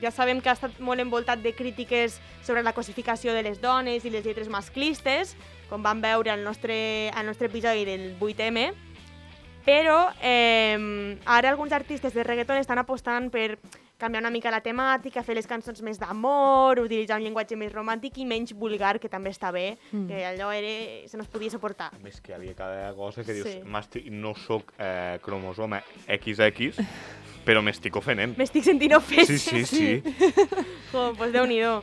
ja sabem que ha estat molt envoltat de crítiques sobre la cosificació de les dones i les lletres masclistes, com vam veure al nostre episodi del 8M, però ara alguns artistes de reggaeton estan apostant per canviar una mica la temàtica, fer les cançons més d'amor, utilitzar un llenguatge més romàntic i menys vulgar, que també està bé, que allò se nos podia suportar. A més que hi havia cada cosa que dius, Sí. no soc cromosoma XX, però m'estic ofenent. M'estic sentint ofès. Sí. Pues Déu-n'hi-do.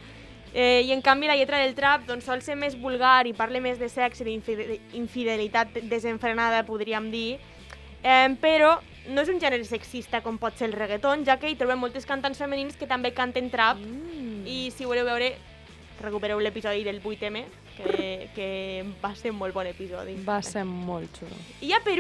I en canvi la lletra del trap doncs, sol ser més vulgar i parla més de sexe, d'infidelitat desenfrenada, podríem dir, però no és un gènere sexista com pot ser el reggaeton, ja que hi trobem moltes cantants femenins que també canten trap i si voleu veure, recupereu l'episodi del 8M, que va ser un molt bon episodi. Va ser molt xulo. I ja per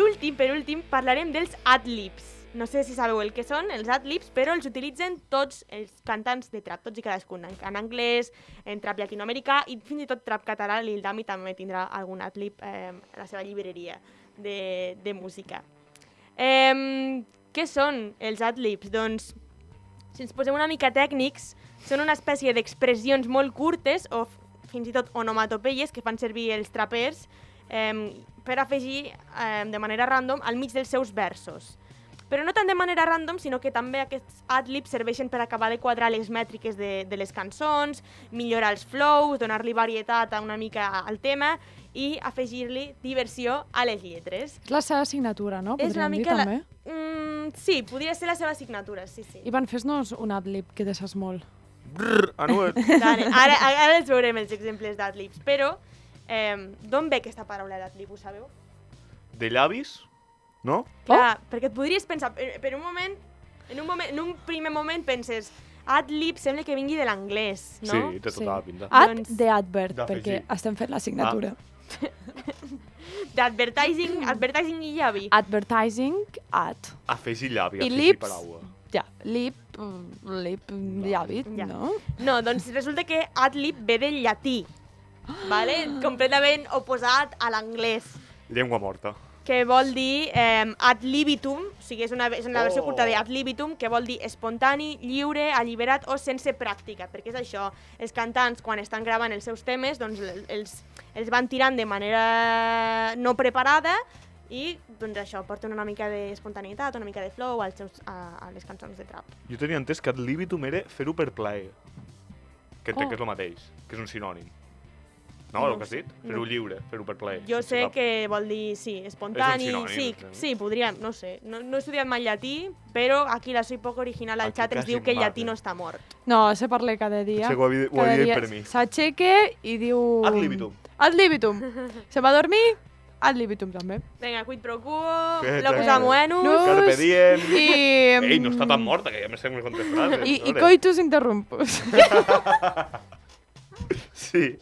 últim parlarem dels ad-libs. No sé si sabeu el que són, els ad-libs, però els utilitzen tots els cantants de trap, tots i cadascun, en anglès, en trap llatinoamericà i fins i tot trap català. Lil Dami també tindrà algun ad-lib a la seva llibreria de música. Què són els ad-libs? Doncs, si ens posem una mica tècnics, són una espècie d'expressions molt curtes o fins i tot onomatopeies que fan servir els trapers per afegir de manera random al mig dels seus versos. Però no tant de manera random, sinó que també aquests ad-libs serveixen per acabar de quadrar les mètriques de les cançons, millorar els flows, donar-li varietat una mica al tema i afegir-li diversió a les lletres. És la seva signatura, no? És una Podríem dir, mica també. Sí, podria ser la seva signatura, sí. Ivan, fes-nos un ad-lib, que te saps molt. Anuet. Ara els veurem els exemples d'ad-libs, però d'on ve aquesta paraula d'ad-lib, ho sabeu? De llavis? No? Clar, perquè et podries pensar, per un moment, en un primer moment penses ad-lib sembla que vingui de l'anglès, no? Sí, té tota la pinta. Ad Doncs- de advert, D'afegir. perquè estem fent la signatura. D'advertising i llavi. Advertising, ad. Afegir llavi, I afegir lips? paraula. Ja, lip, llavi, Ja. no? No, doncs resulta que ad-lib ve del llatí, vale? Completament oposat a l'anglès, Llengua morta. que vol dir ad libitum, o sigui, és una versió Oh. curta de ad libitum, que vol dir espontani, lliure, alliberat o sense pràctica, perquè és això, els cantants quan estan gravant els seus temes doncs els van tirant de manera no preparada i doncs això, porten una mica d'espontaneïtat, una mica de flow a les cançons de trap. Jo tenia entès que ad libitum era fer-ho per plaer. Que entenc Oh. que és el mateix, que és un sinònim. No, No el que has dit? no. Fer-ho lliure, fer-ho per plaer. Jo sense sé cap- que vol dir, sí, espontani, És un sinònim, sí, podríem, no sé, no he estudiat mai llatí, però aquí la Soy Poco Original al Aquí xat ens quasi diu que el mate. llatí no està mort. No, se parla cada dia. Potser ho havia Cada dit dia per mi. s'aixeca i diu... Ad libitum. Ad libitum. Se va a dormir, ad libitum també. Vinga, quid pro quo, Què, locus què? amoenus... No. Carpe diem. I... Ei, no està tan morta, que ja me sé com quantes frases. I coitus interrumpus. Sí.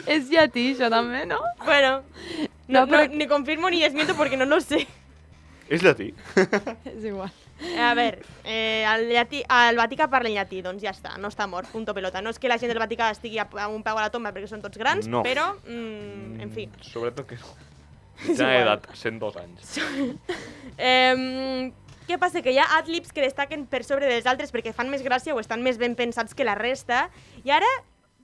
És llatí, això també, no? Bueno, No, però- ni confirmo ni desmiento porque no lo sé. És llatí. És igual. A veure, el Vaticà parla en llatí, doncs ja està, no està mort, punto pelota. No és que la gent del Vaticà estigui a un peu a la tomba perquè són tots grans, No. però, en fi. Sobretot que no. És Ja he igual. edat 102 anys. Què passa? Que hi ha ad-libs que destaquen per sobre dels altres perquè fan més gràcia o estan més ben pensats que la resta. I ara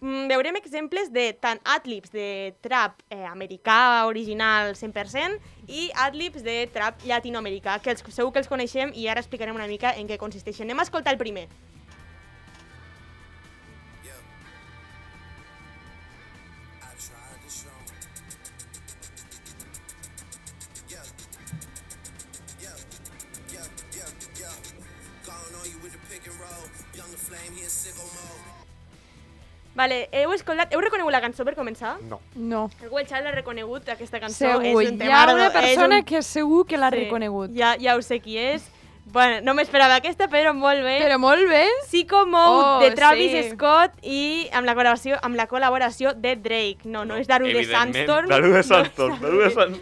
veurem exemples de tant ad-libs de trap americà original 100% i ad-libs de trap llatinoamericà, que segur que els coneixem i ara explicarem una mica en què consisteixen. Anem a escoltar el primer. Vale, heu reconegut la cançó per començar? No. No. Algú al xat l'ha reconegut, aquesta cançó? Segur, És un hi ha temardo, una persona és un... que segur que l'ha Sí, reconegut. Ja ho sé qui és. Bueno, no m'esperava aquesta, però molt bé. Però molt bé. Psycho Mode de Travis sí. Scott i amb la col·laboració de Drake. No és Daru de Sandstorm. Daru de Sandstorm.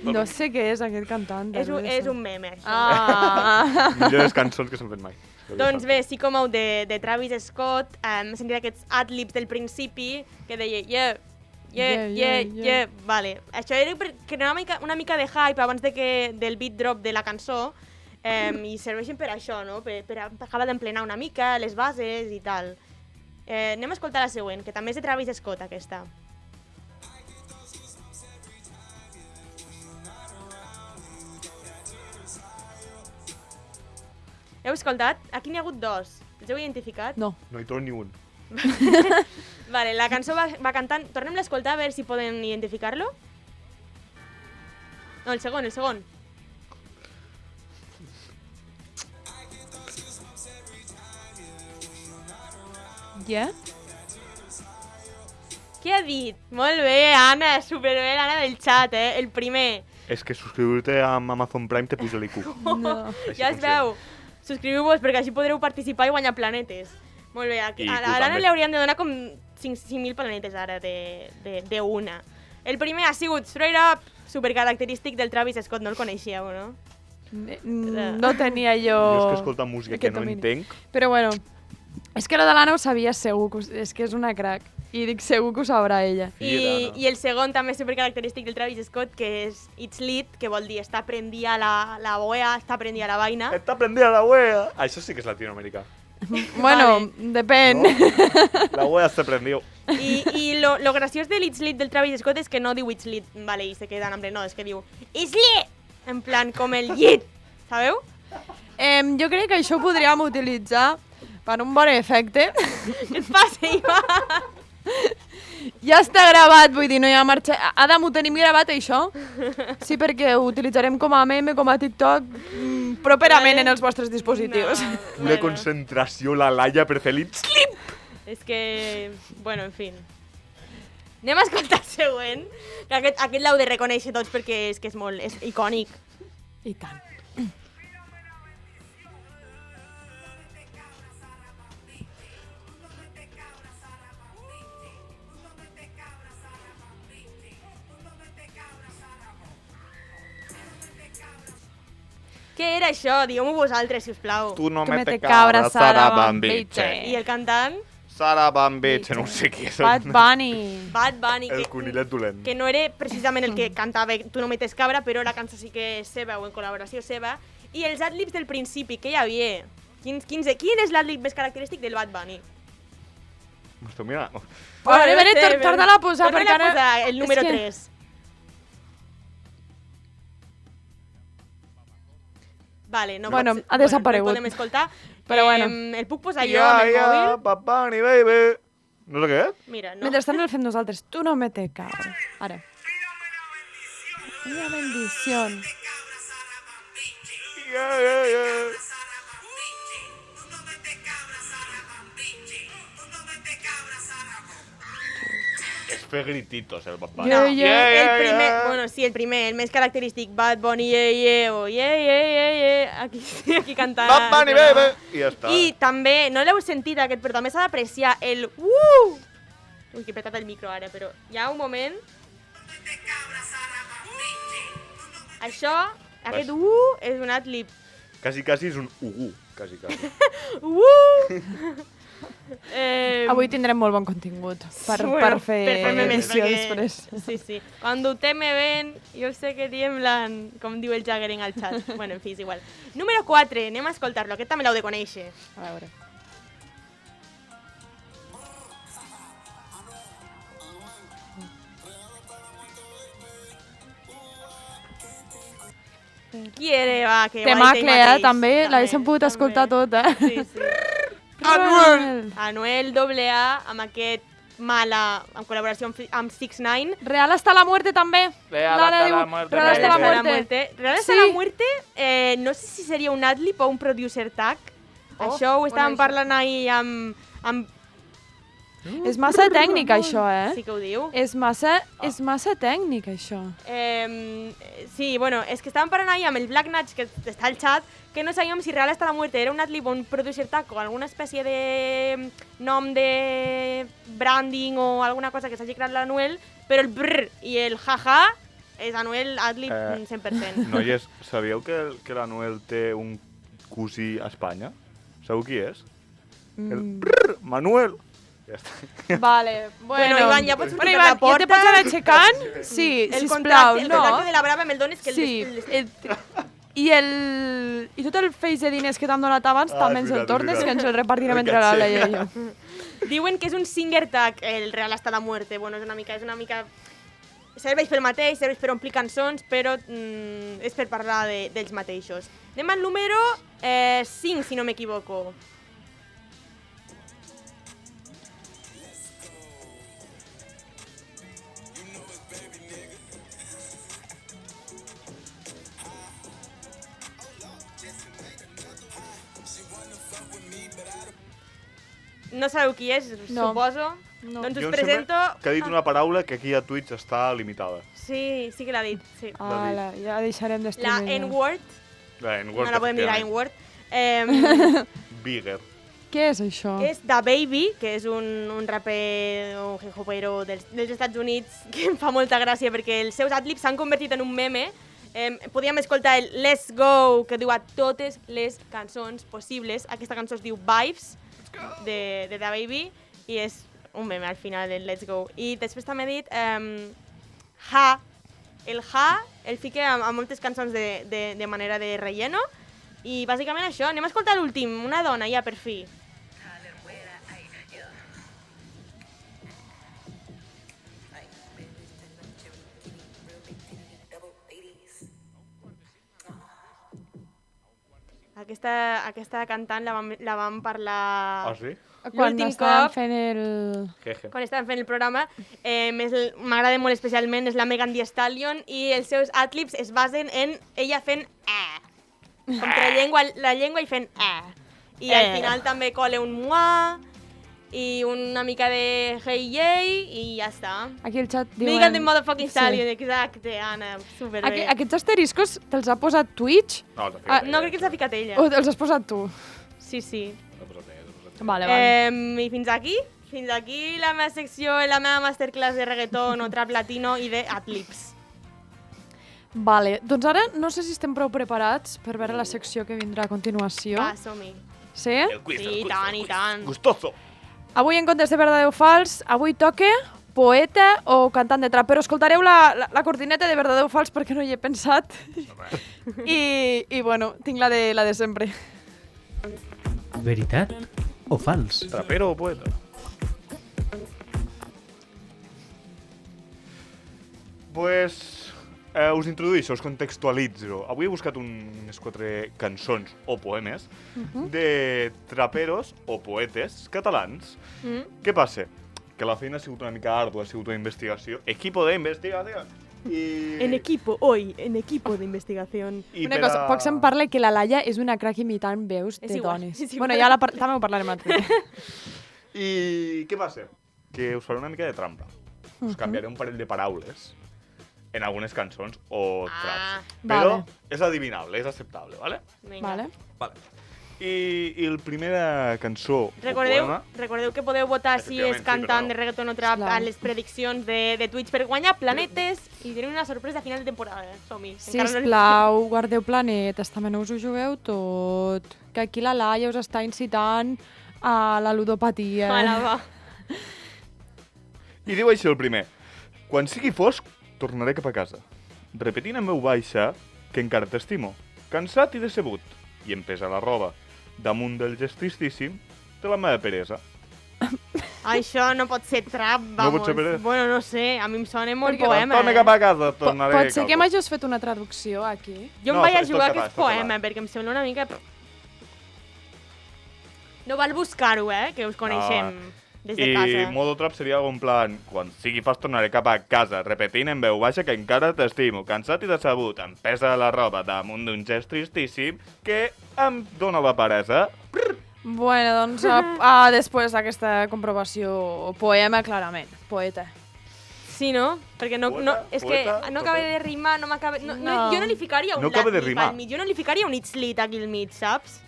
No sé què és aquest cantant. És un meme, això. Ah. Millors cançons que s'han fet mai. Doncs bé, Psycho Mode de Travis Scott, hem sentit aquests ad-libs del principi que deia yeah. Vale. Això era perquè era una mica de hype abans del beat drop de la cançó i serveixen per això, no? Per acabar d'emplenar una mica les bases i tal. Anem a escoltar la següent, que també és de Travis Scott, aquesta. Heu escoltat? Aquí n'hi ha hagut dos. Els heu identificat? No. No hi trobo ni un. Vale, la cançó va cantant... Tornem-la a escoltar a veure si poden identificar-lo. No, el segon. Yeah? Què ha dit? Molt bé, Anna, superbé, l'Anna del xat, el primer. És que subscriure-te amb Amazon Prime te puja l'IQ. No. Ja es veu. Subscriviu-vos perquè així podreu participar i guanyar planetes. Molt bé, a l'Anna li haurien de donar com 5.000 planetes ara d'una. El primer ha sigut Straight Up, supercaracterístic del Travis Scott, no el coneixíeu, no? No tenia jo... Jo és que escolta música que no entenc. Però bueno, és que la de l'Anna ho sabia segur, és que és una crack. I dic segur que ho sabrà ella. I el segon també supercaracterístic del Travis Scott, que és It's Lit, que vol dir està prendida la boea, està prendida la vaina. Està prendida la wea. Això sí que és latinoamericà. Bueno, depèn. No? La wea se prendió. I lo graciós de l'It's Lit del Travis Scott és que no diu It's Lit, vale, i se queda en hambre, no, és que diu It's Lit! En plan, com el llit, sabeu? Jo crec que això ho podríem utilitzar per un bon efecte. Què et passa, Ivan? Ja està gravat, vull dir, no hi ha marxa... Adam, ho tenim gravat, això? Sí, perquè ho utilitzarem com a meme, com a TikTok, properament en els vostres dispositius. Pura concentració, la Laia per fer l'It's Clip. És que... Bueno, en fi. Anem a escoltar el següent, que aquest l'heu de reconèixer tots perquè és que és molt... és icònic. I tant. Què era això? Digueu-m'ho vosaltres, si us plau. Tu no Tu me me te te cabra, cabra, Sara Sara Bambiche. Bambiche. I el cantant? Sara Bambiche, no sé qui és. Bad Bunny. Bad Bunny. El conillet dolent. Que no era precisament el que cantava Tu no metes cabra, però la cançó sí que és seva o en col·laboració seva. I els adlibs del principi, que hi havia? Quin és l'adlib més característic del Bad Bunny? M'esteu mirant? A veure, torna-la a posar, perquè ara... Torna-la a posar, el número És que- 3. Vale, no Bueno, pot ser- ha desaparegut. no el podem escoltar. Però bueno. El puc posar jo amb el mòbil? Bad Bunny, baby. No sé què és? Mira, no. Mentrestant el fem nosaltres. Tu no me te cabra. Ara. Una bendición. Yeah. És fer grititos, el Bad Bunny. Yeah, El primer, bueno, sí, el primer, el més característic, Bad Bunny, o aquí cantant. Bad Bunny, baby. I ja està. I també, no l'heu sentit aquest, però també s'ha d'apreciar el Ui, que he petat el micro ara, però hi ha un moment... Això, aquest és un adlib. Quasi és un ugu. Quasi. Avui tindrem molt bon contingut per fer memes, edició perquè- després. Sí. Cuando usted me ven, yo sé que tiemblan, com diu el Jagger en el xat. Bueno, en fi, és igual. Número 4, anem a escoltar-lo. Aquest també l'heu de conèixer. A veure. Qui era, va? Que Temacle, mateix. també l'haguéssim També, pogut també. escoltar tot, Sí. Anuel! Anuel AA, amb aquest Mala, en col·laboració amb 6ix9ine. Real hasta la muerte també. Real L'Anna hasta diu, la muerte. Real hasta la muerte. Real hasta Sí. la muerte, no sé si seria un adlib o un producer tag, Això ho estàvem això. parlant ahir amb... És massa tècnic, això, Sí que ho diu. És massa tècnic, això. Sí, bueno, és que estàvem parlant ahir amb el Black Natch, que està al chat, que no sabíem si Real hasta la muerte era un adlib o un producer taco, alguna espècie de nom de branding o alguna cosa que s'hagi creat l'Anuel, però el brr i el jaja és Anuel adlib 100%. Noies, sabíeu que l'Anuel té un cosí a Espanya? Sabeu qui és? El brr, Manuel. Ja està. Vale, Bueno, Ivan, ja pots sortir per Ivan, la porta. ja te pots anar aixecant? Sí, El sisplau, contracte no? de la brava me'l dones que Sí, i tot el feix de diners que t'han donat abans també ens el tornes, que ens el repartirem entre la Leia i jo. Diuen que és un singer tag, el Real hasta la muerte. Bueno, és una mica... Serveix pel mateix, serveix per omplir cançons, però és per parlar d'ells mateixos. Anem al número 5, si no m'equivoco. No sabeu qui és, No. suposo. No. Doncs Jo us em sembla presento... que ha dit una paraula que aquí a Twitch està limitada. Sí que l'ha dit, sí. Ala, ja deixarem La d'estrenar. N-word, La no la podem dir la N-word. Bigger. Què és això? És Da Baby, que és un raper o hip-hopero dels Estats Units que em fa molta gràcia perquè els seus adlibs s'han convertit en un meme. Podíem escoltar el Let's Go, que diu a totes les cançons possibles. Aquesta cançó es diu Vibes, de Da Baby, i és un meme al final, el Let's Go. I després també he dit Ha. El Ha el fique a moltes cançons de manera de relleno. I bàsicament això, anem a escoltar l'últim, una dona ja per fi. Aquesta cantant la vam parlar Ah, sí? Quan l'últim estàvem cop, fent el... Jeje. quan estàvem fent el programa. M'agrada molt especialment, és la Megan Thee Stallion, i els seus adlibs es basen en ella fent com que la llengua i fent I al final també cole un muà i una mica de hey yay i ja està. Aquí el xat diuen... Megan Thee motherfucking Sí. Stallion, exacte, Anna, superbé. Aquests asteriscos te'ls ha posat Twitch No, t'ha ficat No, crec que els ha ficat ella. o els has posat tu? Sí. T'ha posat ella, t'ha posat ella. Vale. I fins aquí la meva secció, la meva masterclass de reggaeton o trap latino i de adlibs. Vale, doncs ara no sé si estem prou preparats per veure la secció que vindrà a continuació. Va, som-hi. Sí? El quiz, Sí, el quiz, tant el i quiz. tant. Gustoso. Avui en comptes de verdadeu o fals, avui toca poeta o cantant de trap, però escoltareu la cortineta de verdadeu o fals perquè no hi he pensat. I bueno, tinc la de sempre. Veritat o fals? Trapero o poeta? Pues us introdueixo, us contextualitzo. Avui he buscat unes 4 cançons o poemes de traperos o poetes catalans. Què passa? Que la feina ha sigut una mica ardua, ha sigut una investigació. Equipo de investigació. I... En equipo, hoy, en equipo de investigación. I Una per cosa, poc se'n parla que la Laia és una crack imitant veus És de igual, dones. és igual. Bueno, ja també ho parlarem altre dia. I què passa? Que us faré una mica de trampa. Us canviaré un parell de paraules en algunes cançons o traps. Però vale. és adivinable, és acceptable, ¿vale? Vinga. Vale. Vale. I la primera cançó o poema... Recordeu que podeu votar si és Efectivament, sí, cantant però no. de reggaeton o trap Esclar. a les prediccions de Twitch per guanyar planetes i tenir una sorpresa a final de temporada. Som-hi. Encara no Sisplau, guardeu planetes, també no us ho jugueu tot. Que aquí la Laia us està incitant a la ludopatia. Hola, va. I diu així el primer. Quan sigui fosc, tornaré cap a casa. Repetint en veu baixa que encara t'estimo. Cansat i decebut. I em pesa la roba. Damunt del gest tristíssim de la meva peresa. Això no pot ser trap, vamos. pot ser per- Bueno, no sé, a mi em sona molt Perquè- poema. Torna cap a casa, tornaré Pot ser cap que a m'hagis fet una traducció aquí? Jo em No, vaig a és tot jugar català, aquest és tot poema, català. perquè em sembla una mica... No val buscar-ho, que us coneixem des de I casa. modo trap seria algo en plan, quan sigui fas tornaré cap a casa, repetint en veu baixa que encara t'estimo, cansat i decebut, em pesa la roba damunt d'un gest tristíssim que em dóna la peresa. Bueno, doncs, després d'aquesta comprovació, poema, clarament, poeta. Sí, no? Perquè no, Poeta, no, és poeta, que no acaba de rimar, no m'acaba... No, No. jo no li ficaria un No acaba de lat rimar. al mig, jo no li ficaria un it's lit aquí al mig, saps?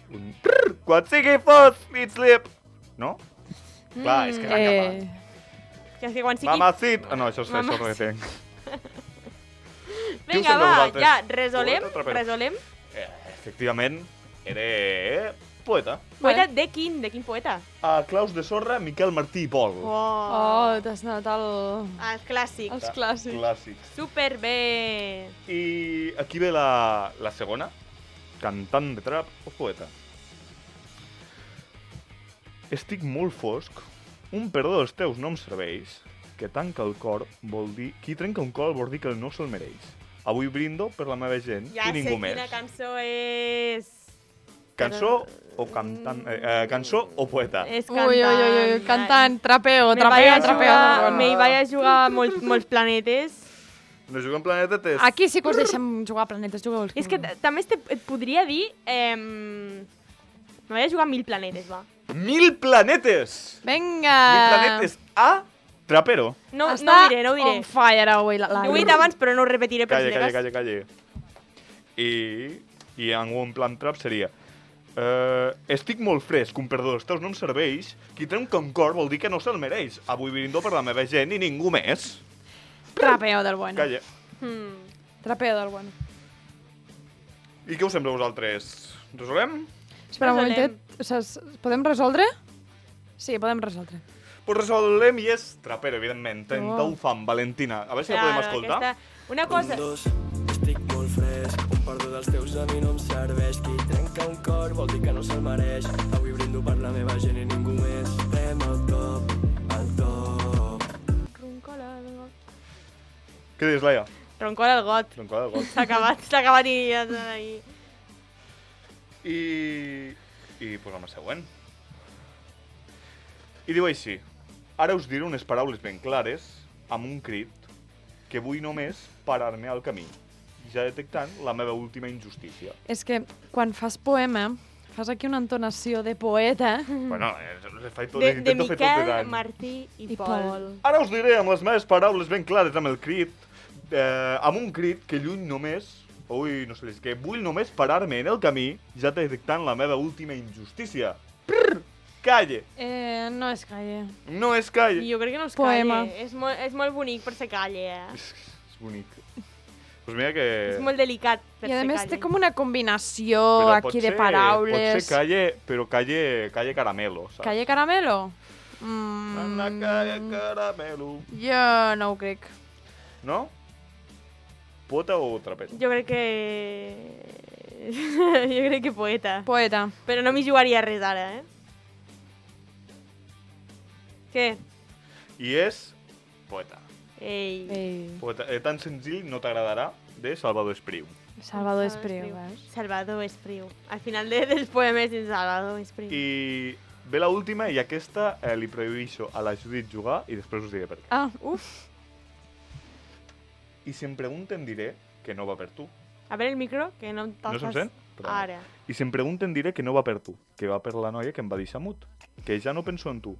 Quan sigui fos, mig slip. No? Clar, és que n'ha acabat. Que és que quan sigui... Mamacit. No, això és això Mamacit. que tenc. Qui us Vinga, sembleu va, vosaltres? ja, resolem, Poeta o trapero? resolem. Efectivament, era poeta. Poeta de quin poeta? A Claus de Sorra, Miquel Martí i Pol. Oh, t'has anat Els clàssics. als clàssics. Clàssics. Superbé. I aquí ve la segona. Cantant de trap o poeta. Estic molt fosc, un perdó dels teus no em serveix, que tanca el cor vol dir... Qui trenca un cor vol dir que no se'l mereix. Avui brindo per la meva gent Ja i sé ningú més. quina cançó és... Cançó o cantant... cançó o poeta? És Ui, cantant. ui, ui, cantant, trapeo, Me vaig a trapeo. jugar- Me hi vaig a jugar molts planetes. No juguen planetes. Aquí sí que us deixem jugar a planetes, jugueu els És que també et podria dir... Me vaig a jugar 1000 planetes, va. 1000 planetes! Vinga! 1000 planetes a Trapero. No, Està no ho diré, no ho diré. on fire avui, Ho he dit abans, però no ho repetiré per si de cas. Calla. I en un plan trap seria... estic molt fresc, un perdó, els teus no em serveix. Qui trenca un cor vol dir que no se'l mereix. Avui brindo per la meva gent i ningú més. Trapeo del bueno. Calla. Trapeo del bueno. I què us sembla a vosaltres? Resolem? Espera un Resolem. momentet. Podem resoldre? Sí, podem resoldre. Pues resolem i és Trapero, evidentment. 31 Oh. fan, Valentina. A veure si la podem escoltar. Una cosa... Estic molt fresc, un perdó dels teus a mi no em serveix. Qui trenca un cor vol dir que no se'l mereix. Avui brindo per la meva gent i ningú més. Fem el top, el top. Roncola el got. Què dius, Laia? Roncola el got. Doncs clar, gol. S'ha acabat i ja està ahí. I posem la següent. I diu així. Ara us diré unes paraules ben clares, amb un crit, que vull només parar-me al camí, ja detectant la meva última injustícia. És que quan fas poema, fas aquí una entonació de poeta Bueno, faig tot, De intento fer tot Miquel, de Martí i i Pol. Pol. Ara us diré amb les meves paraules ben clares, amb el crit, amb un crit que lluny només, no sé, que vull només parar-me en el camí, ja detectant la meva última injustícia. Calle. No és calle. No és calle. I jo crec que no és Poema. calle. És molt bonic per ser calle, És bonic. Pues mira que... És molt delicat per I a ser més calle. té com una combinació Però aquí de Pot paraules. ser calle, però calle caramelo, saps? Calle caramelo? En la calle caramelo. Jo no ho crec. No? Pota o trapero? Jo crec que... jo crec que poeta. Poeta. Però no m'hi jugaria res ara, Què? I és poeta. Ei. Poeta. Tan senzill no t'agradarà, de Salvador Espriu. Salvador Espriu, veus? Salvador Espriu. Al final dels poemes és Salvador Espriu. I ve la última i aquesta li prohibeixo a la Judit jugar i després us diré per què. Ah, uf. I si em pregunten diré que no va per tu. A veure el micro, que no em No toques. se'm sent? Però... Ara. I si em pregunten diré que no va per tu, que va per la noia que em va deixar mut. Que ja no penso en tu,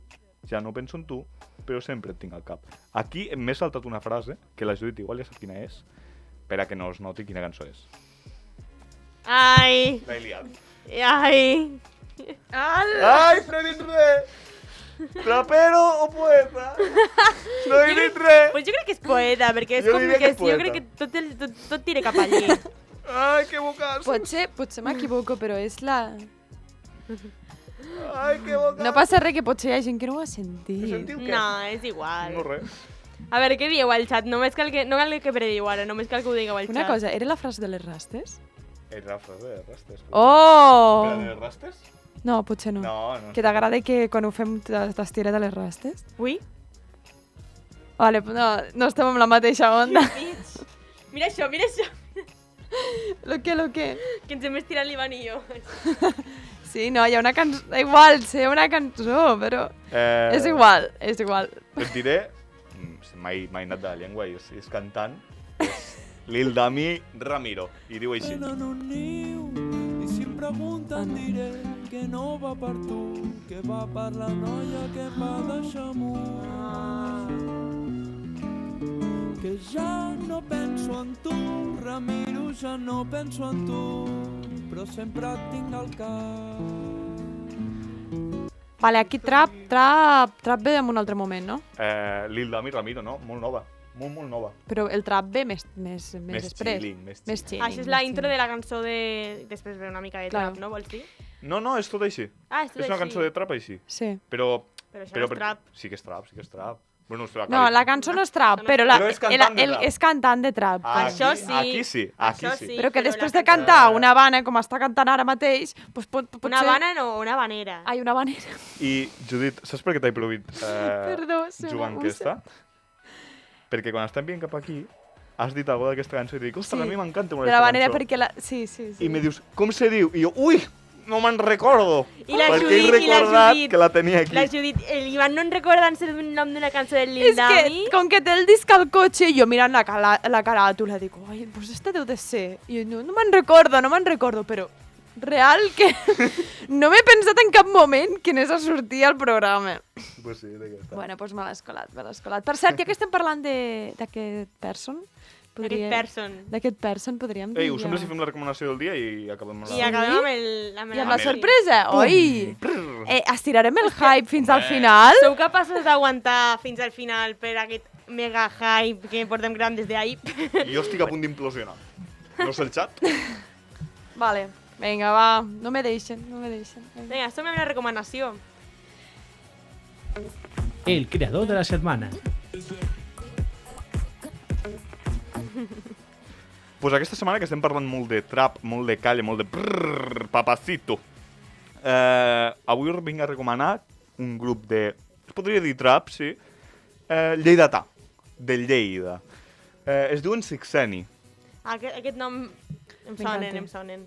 però sempre et tinc al cap. Aquí m'he saltat una frase, que la Judit igual ja sap quina és, per a que no es noti quina cançó és. Ai. L'he liat. Ai. Ai, però he dit res! Trapero o poeta? No he dit res! Pues jo crec que és poeta, perquè és Jo com diria que que és jo crec que poeta. tot tira cap allí. Ai, que bocàs! Potser m'equivoco, però és la... Ai, que bocàs! No passa res, que potser hi ha gent que no ho ha sentit. Sentiu què? No, és igual. No res. A veure, què dieu al xat? Només cal que, no cal que prediu ara, només cal que ho digueu al xat. Una cosa, era la frase de les rastes? Era la frase de rastes. Oh! Era de les rastes? No, potser no. No. Que t'agrada que quan ho fem t'estires de les rastes? Ui. Vale, no estem en la mateixa onda. Mira això, mira això. Lo que? Que ens hem estirat l'Ivan i jo. Sí, no, hi ha una cançó... Igual, sé una cançó, però... És igual. Et diré, mai anat de la llengua, i és cantant, és Lil Dami Ramiro, i diu així. En un niu, y si em pregunten diré que no va per tu, que va per la noia que em va deixar amunt. Que ja no penso en tu, Ramiro, ja no penso en tu, però sempre et tinc al cap. Vale, aquí trap ve en un altre moment, no? Lil Dami Ramiro, no? Molt nova. Molt nova. Però el trap ve més després. Chilling, més chilling. Això és la intro de la cançó de... Després ve una mica de trap, no? Vols dir? No, és tot així. Ah, és tot És una així. cançó de trap així. Sí. Però això no és trap. Sí que és trap. Bueno, espera, No, la cançó no és trap, però és cantant de trap. és cantant de trap. Això sí. Aquí sí. Però que després de cantar una Habana, com està cantant ara mateix, doncs potser... Una Habana no, una Habanera. Ai, una Habanera. I, Judit, saps per què t'he prohibit Perdó, jugar en aquesta? Perquè quan estem venint cap aquí, has dit alguna d'aquesta cançó i dic, ostres, a mi m'encanta molt de la aquesta Habanera cançó. perquè la... Sí. I me dius, com se diu? I jo, ui, no me'n recordo. I la perquè Judit, he recordat que la tenia aquí. La Judit, l'Ivan no en recorda-se el nom d'una cançó del Lil És que, Dami. com que té el disc al cotxe, jo mirant la caràtula dic, ai, pues este deu de ser. I jo, no me'n recordo, però real que no m'he pensat en cap moment que anés a sortir al programa. Pues sí, d'aquesta. Bueno, doncs me l'he escolat. Per cert, ja que estem parlant d'aquest person, d'aquest person podríem dir... Ei, us sembla si fem la recomanació del dia i acabem amb la... I acabem amb I amb la sorpresa? Oi! Estirarem el hype fins al final? Sou capaços d'aguantar fins al final per aquest mega hype que portem creant des d'ahir? Jo estic a punt d'implosionar. No sé el xat? Vale, vinga, va. No me deixen. Vinga, som amb la recomanació. El creador de la setmana. Pues aquesta setmana que estem parlant molt de trap, molt de calle, molt de papacito, avui us vinc a recomanar un grup de... Es podria dir trap, sí. Lleidatà, de Lleida. Es diuen Sixeni. Aquest nom em sonen.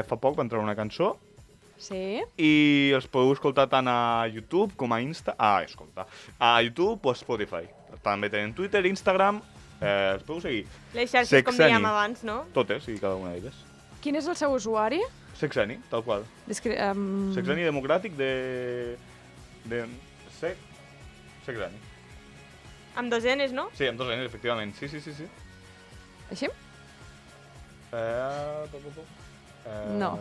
Fa poc van treure una cançó Sí? i els podeu escoltar tant a YouTube com a a YouTube o a Spotify. També tenen Twitter, Instagram, els podeu seguir. Les xarxes, com dèiem abans, no? Totes i cada una d'elles. Quin és el seu usuari? Sexeni, tal qual. Sexeni democràtic de... Sexeni. Amb dos N's, no? Sí, amb dos N's, efectivament. Sí. Així? No.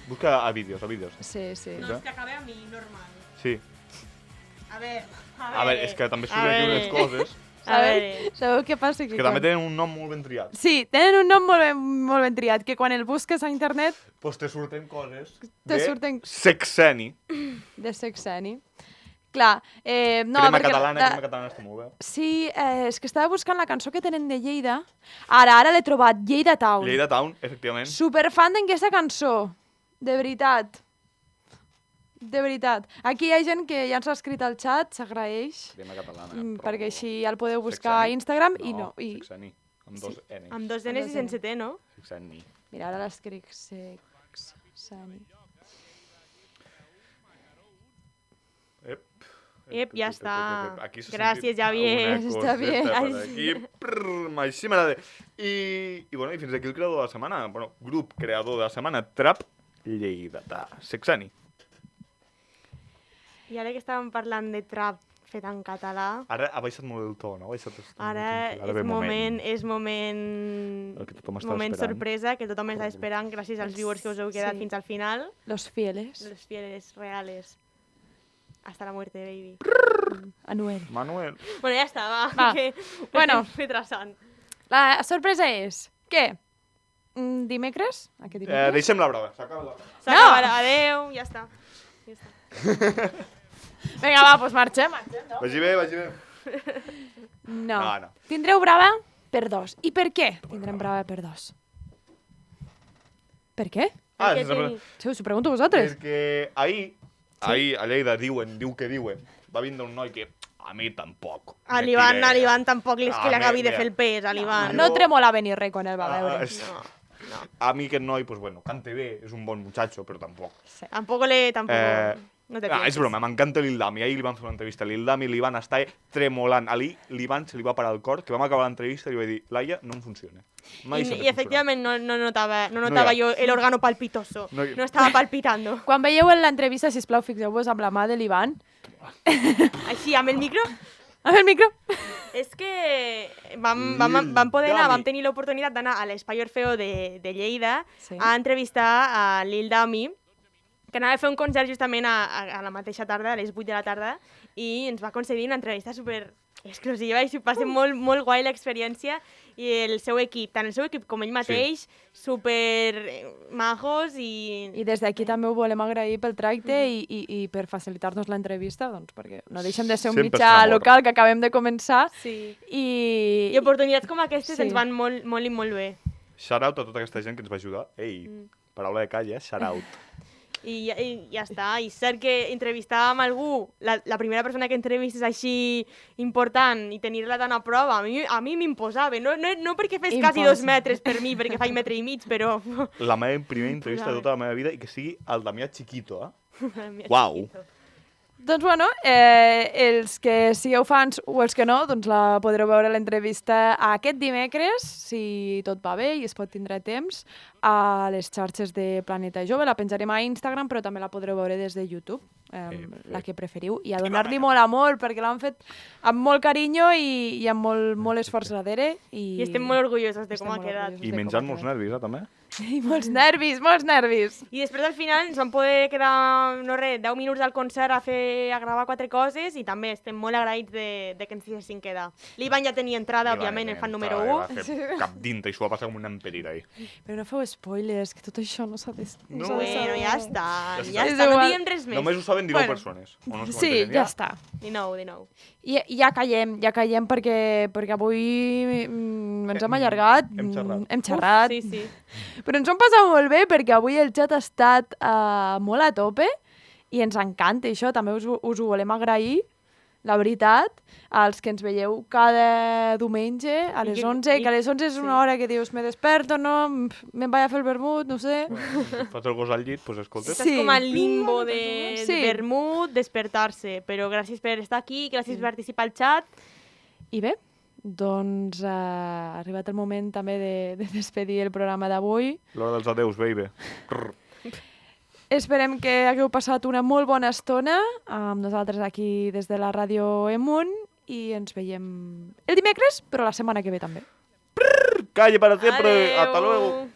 Busca a vídeos. Sí. No, és que acabé amb I, normal. Sí. A veure... A veure, és que també surten aquí unes coses Sabeu què passa? que també tenen un nom molt ben triat. Sí, tenen un nom molt ben triat, que quan el busques a internet Pues te surten coses surten Sexeni. de Sexeni. Clar, no, Crema perquè... catalana està molt bé. Sí, és que estava buscant la cançó que tenen de Lleida. Ara l'he trobat, Lleida Town. Lleida Town, efectivament. Superfan d'aquesta cançó, de veritat. Aquí hi ha gent que ja ens ha escrit al xat, s'agraeix. Crema catalana. Perquè així el podeu buscar a Instagram i no. Sexeni, amb dos N's. Amb dos N's i sense T, no? Sexeni. Mira, ara l'escric Sexeni. Ep, ja està. Aquí s'ha Gràcies, sentit Javier. alguna Està bé. coseta per Ai, aquí. Així m'agrada. I fins aquí el creador de la setmana. Bueno, grup creador de la setmana, Trap Lleidatà. Sexeni. I ara que estàvem parlant de trap fet en català, Ara ha baixat molt el to, no? ara ve és moment El que tothom està moment esperant. sorpresa, que tothom està esperant gràcies als viewers que us heu quedat Sí. fins al final. Los fieles. Los fieles reales. Hasta la muerte, baby. Anuel. Manuel. Bueno, ja està, va. Va. Que Bueno. retrasant. La sorpresa és... Què? Dimecres? Aquest dimecres? Deixem la brava. S'acaba la brava. S'acabarà. Adéu, ja està. Vinga, va, doncs marxem, no? Vagi bé. No. No. Tindreu brava per 2. I per què tindrem brava per 2? Per què? Perquè Sí, us ho pregunto a vosaltres. Perquè ahir a Lleida diu que diuen, va vindre un noi que a mi tampoc. A l'Ivan tampoc li acabi de fer el pes, a l'Ivan. No tremolava ni res quan el va veure. A mi aquest noi, pues bueno, cante bé, és un bon muchacho, però tampoc. Tampoc le... No te Ah, és pienses. broma, m'encanta Lil Dami. Ahir li van fer una entrevista a Lil Dami, l'Ivan està tremolant. A l'Ivan se li va parar el cor, que vam acabar l'entrevista i li va dir, Laia, no em funciona. Mai s'ha de Y efectivamente no notaba hi ha. yo el órgano palpitoso. No hi ha. No estaba palpitando. Quan veieu en l'entrevista, sisplau, fixeu-vos amb la mà de l'Ivan. Així, amb el micro. Amb el micro. És que vam poder anar, Dami. vam tenir l'oportunitat d'anar a l'Espai Orfeo de Lleida Sí. a entrevistar a Lil Dami, que anava a fer un concert justament a la mateixa tarda, a les 8 de la tarda, i ens va concedir una entrevista super exclusiva i va ser molt, molt guai l'experiència, i el seu equip, tant el seu equip com ell mateix, super majos I des d'aquí també ho volem agrair pel tracte i per facilitar-nos l'entrevista, doncs, perquè no deixem de ser un Sempre mitjà està amor. local que acabem de començar Sí. i... I oportunitats com aquestes Sí. ens van molt, molt i molt bé. Shout out a tota aquesta gent que ens va ajudar. Ei, paraula de calla, shout out. I ja està. I cert que entrevistàvem algú, la primera persona que entrevistes així important i tenir-la tan a prova, a mi m'imposava. No perquè fes quasi 2 metres per mi, perquè faig metre i mig, però... La meva primera entrevista de tota la meva vida i que sigui el Damià Chiquito, Mira, Uau. chiquito. Doncs bueno, els que sigueu fans o els que no, doncs la podreu veure l'entrevista aquest dimecres, si tot va bé i es pot tindre temps, a les xarxes de Planeta Jove. La penjarem a Instagram, però també la podreu veure des de YouTube, la que preferiu. I a donar-li molt amor, perquè l'han fet amb molt carinyo i amb molt esforç darrere. I estem molt orgullosos de com ha molt quedat. orgullosos I de com menjant ha molts quedat. nervis, també. I molts nervis, molts nervis. I després al final ens vam poder quedar, no res, 10 minuts al concert a gravar 4 coses i també estem molt agraïts de que ens deixessin quedar. L'Ivan ja tenia entrada, òbviament, el fan número 1. Va fer cap dinta i s'ho va passar com un emperit ahí. Però no feu spoilers, que tot això no s'ha de, No. s'ha de Bueno, saber. ja està, Ja ja està. està, És no igual. diguem res més. Només ho saben 19 Bueno. persones. O no s'ho Sí, entenen ja està. De nou. I ja callem perquè avui ens hem allargat. Hem xerrat. Hem xerrat. Sí, sí. Però ens ho hem passat molt bé perquè avui el xat ha estat molt a tope i ens encanta això. També us ho volem agrair, la veritat, als que ens veieu cada diumenge a les 11, que a les 11 és una hora que dius me desperto, no? Me'n vaig a fer el vermut, no sé. Fas el gos al llit, doncs escoltes. Estàs com al limbo de Sí. vermut, despertar-se. Però gràcies per estar aquí, gràcies per participar al xat. I bé, doncs ha arribat el moment també de despedir el programa d'avui. L'hora dels adeus, baby. Esperem que hagueu passat una molt bona estona amb nosaltres aquí des de la ràdio Emunt i ens veiem el dimecres, però la setmana que ve també. Calle para siempre. Adeu. Hasta luego.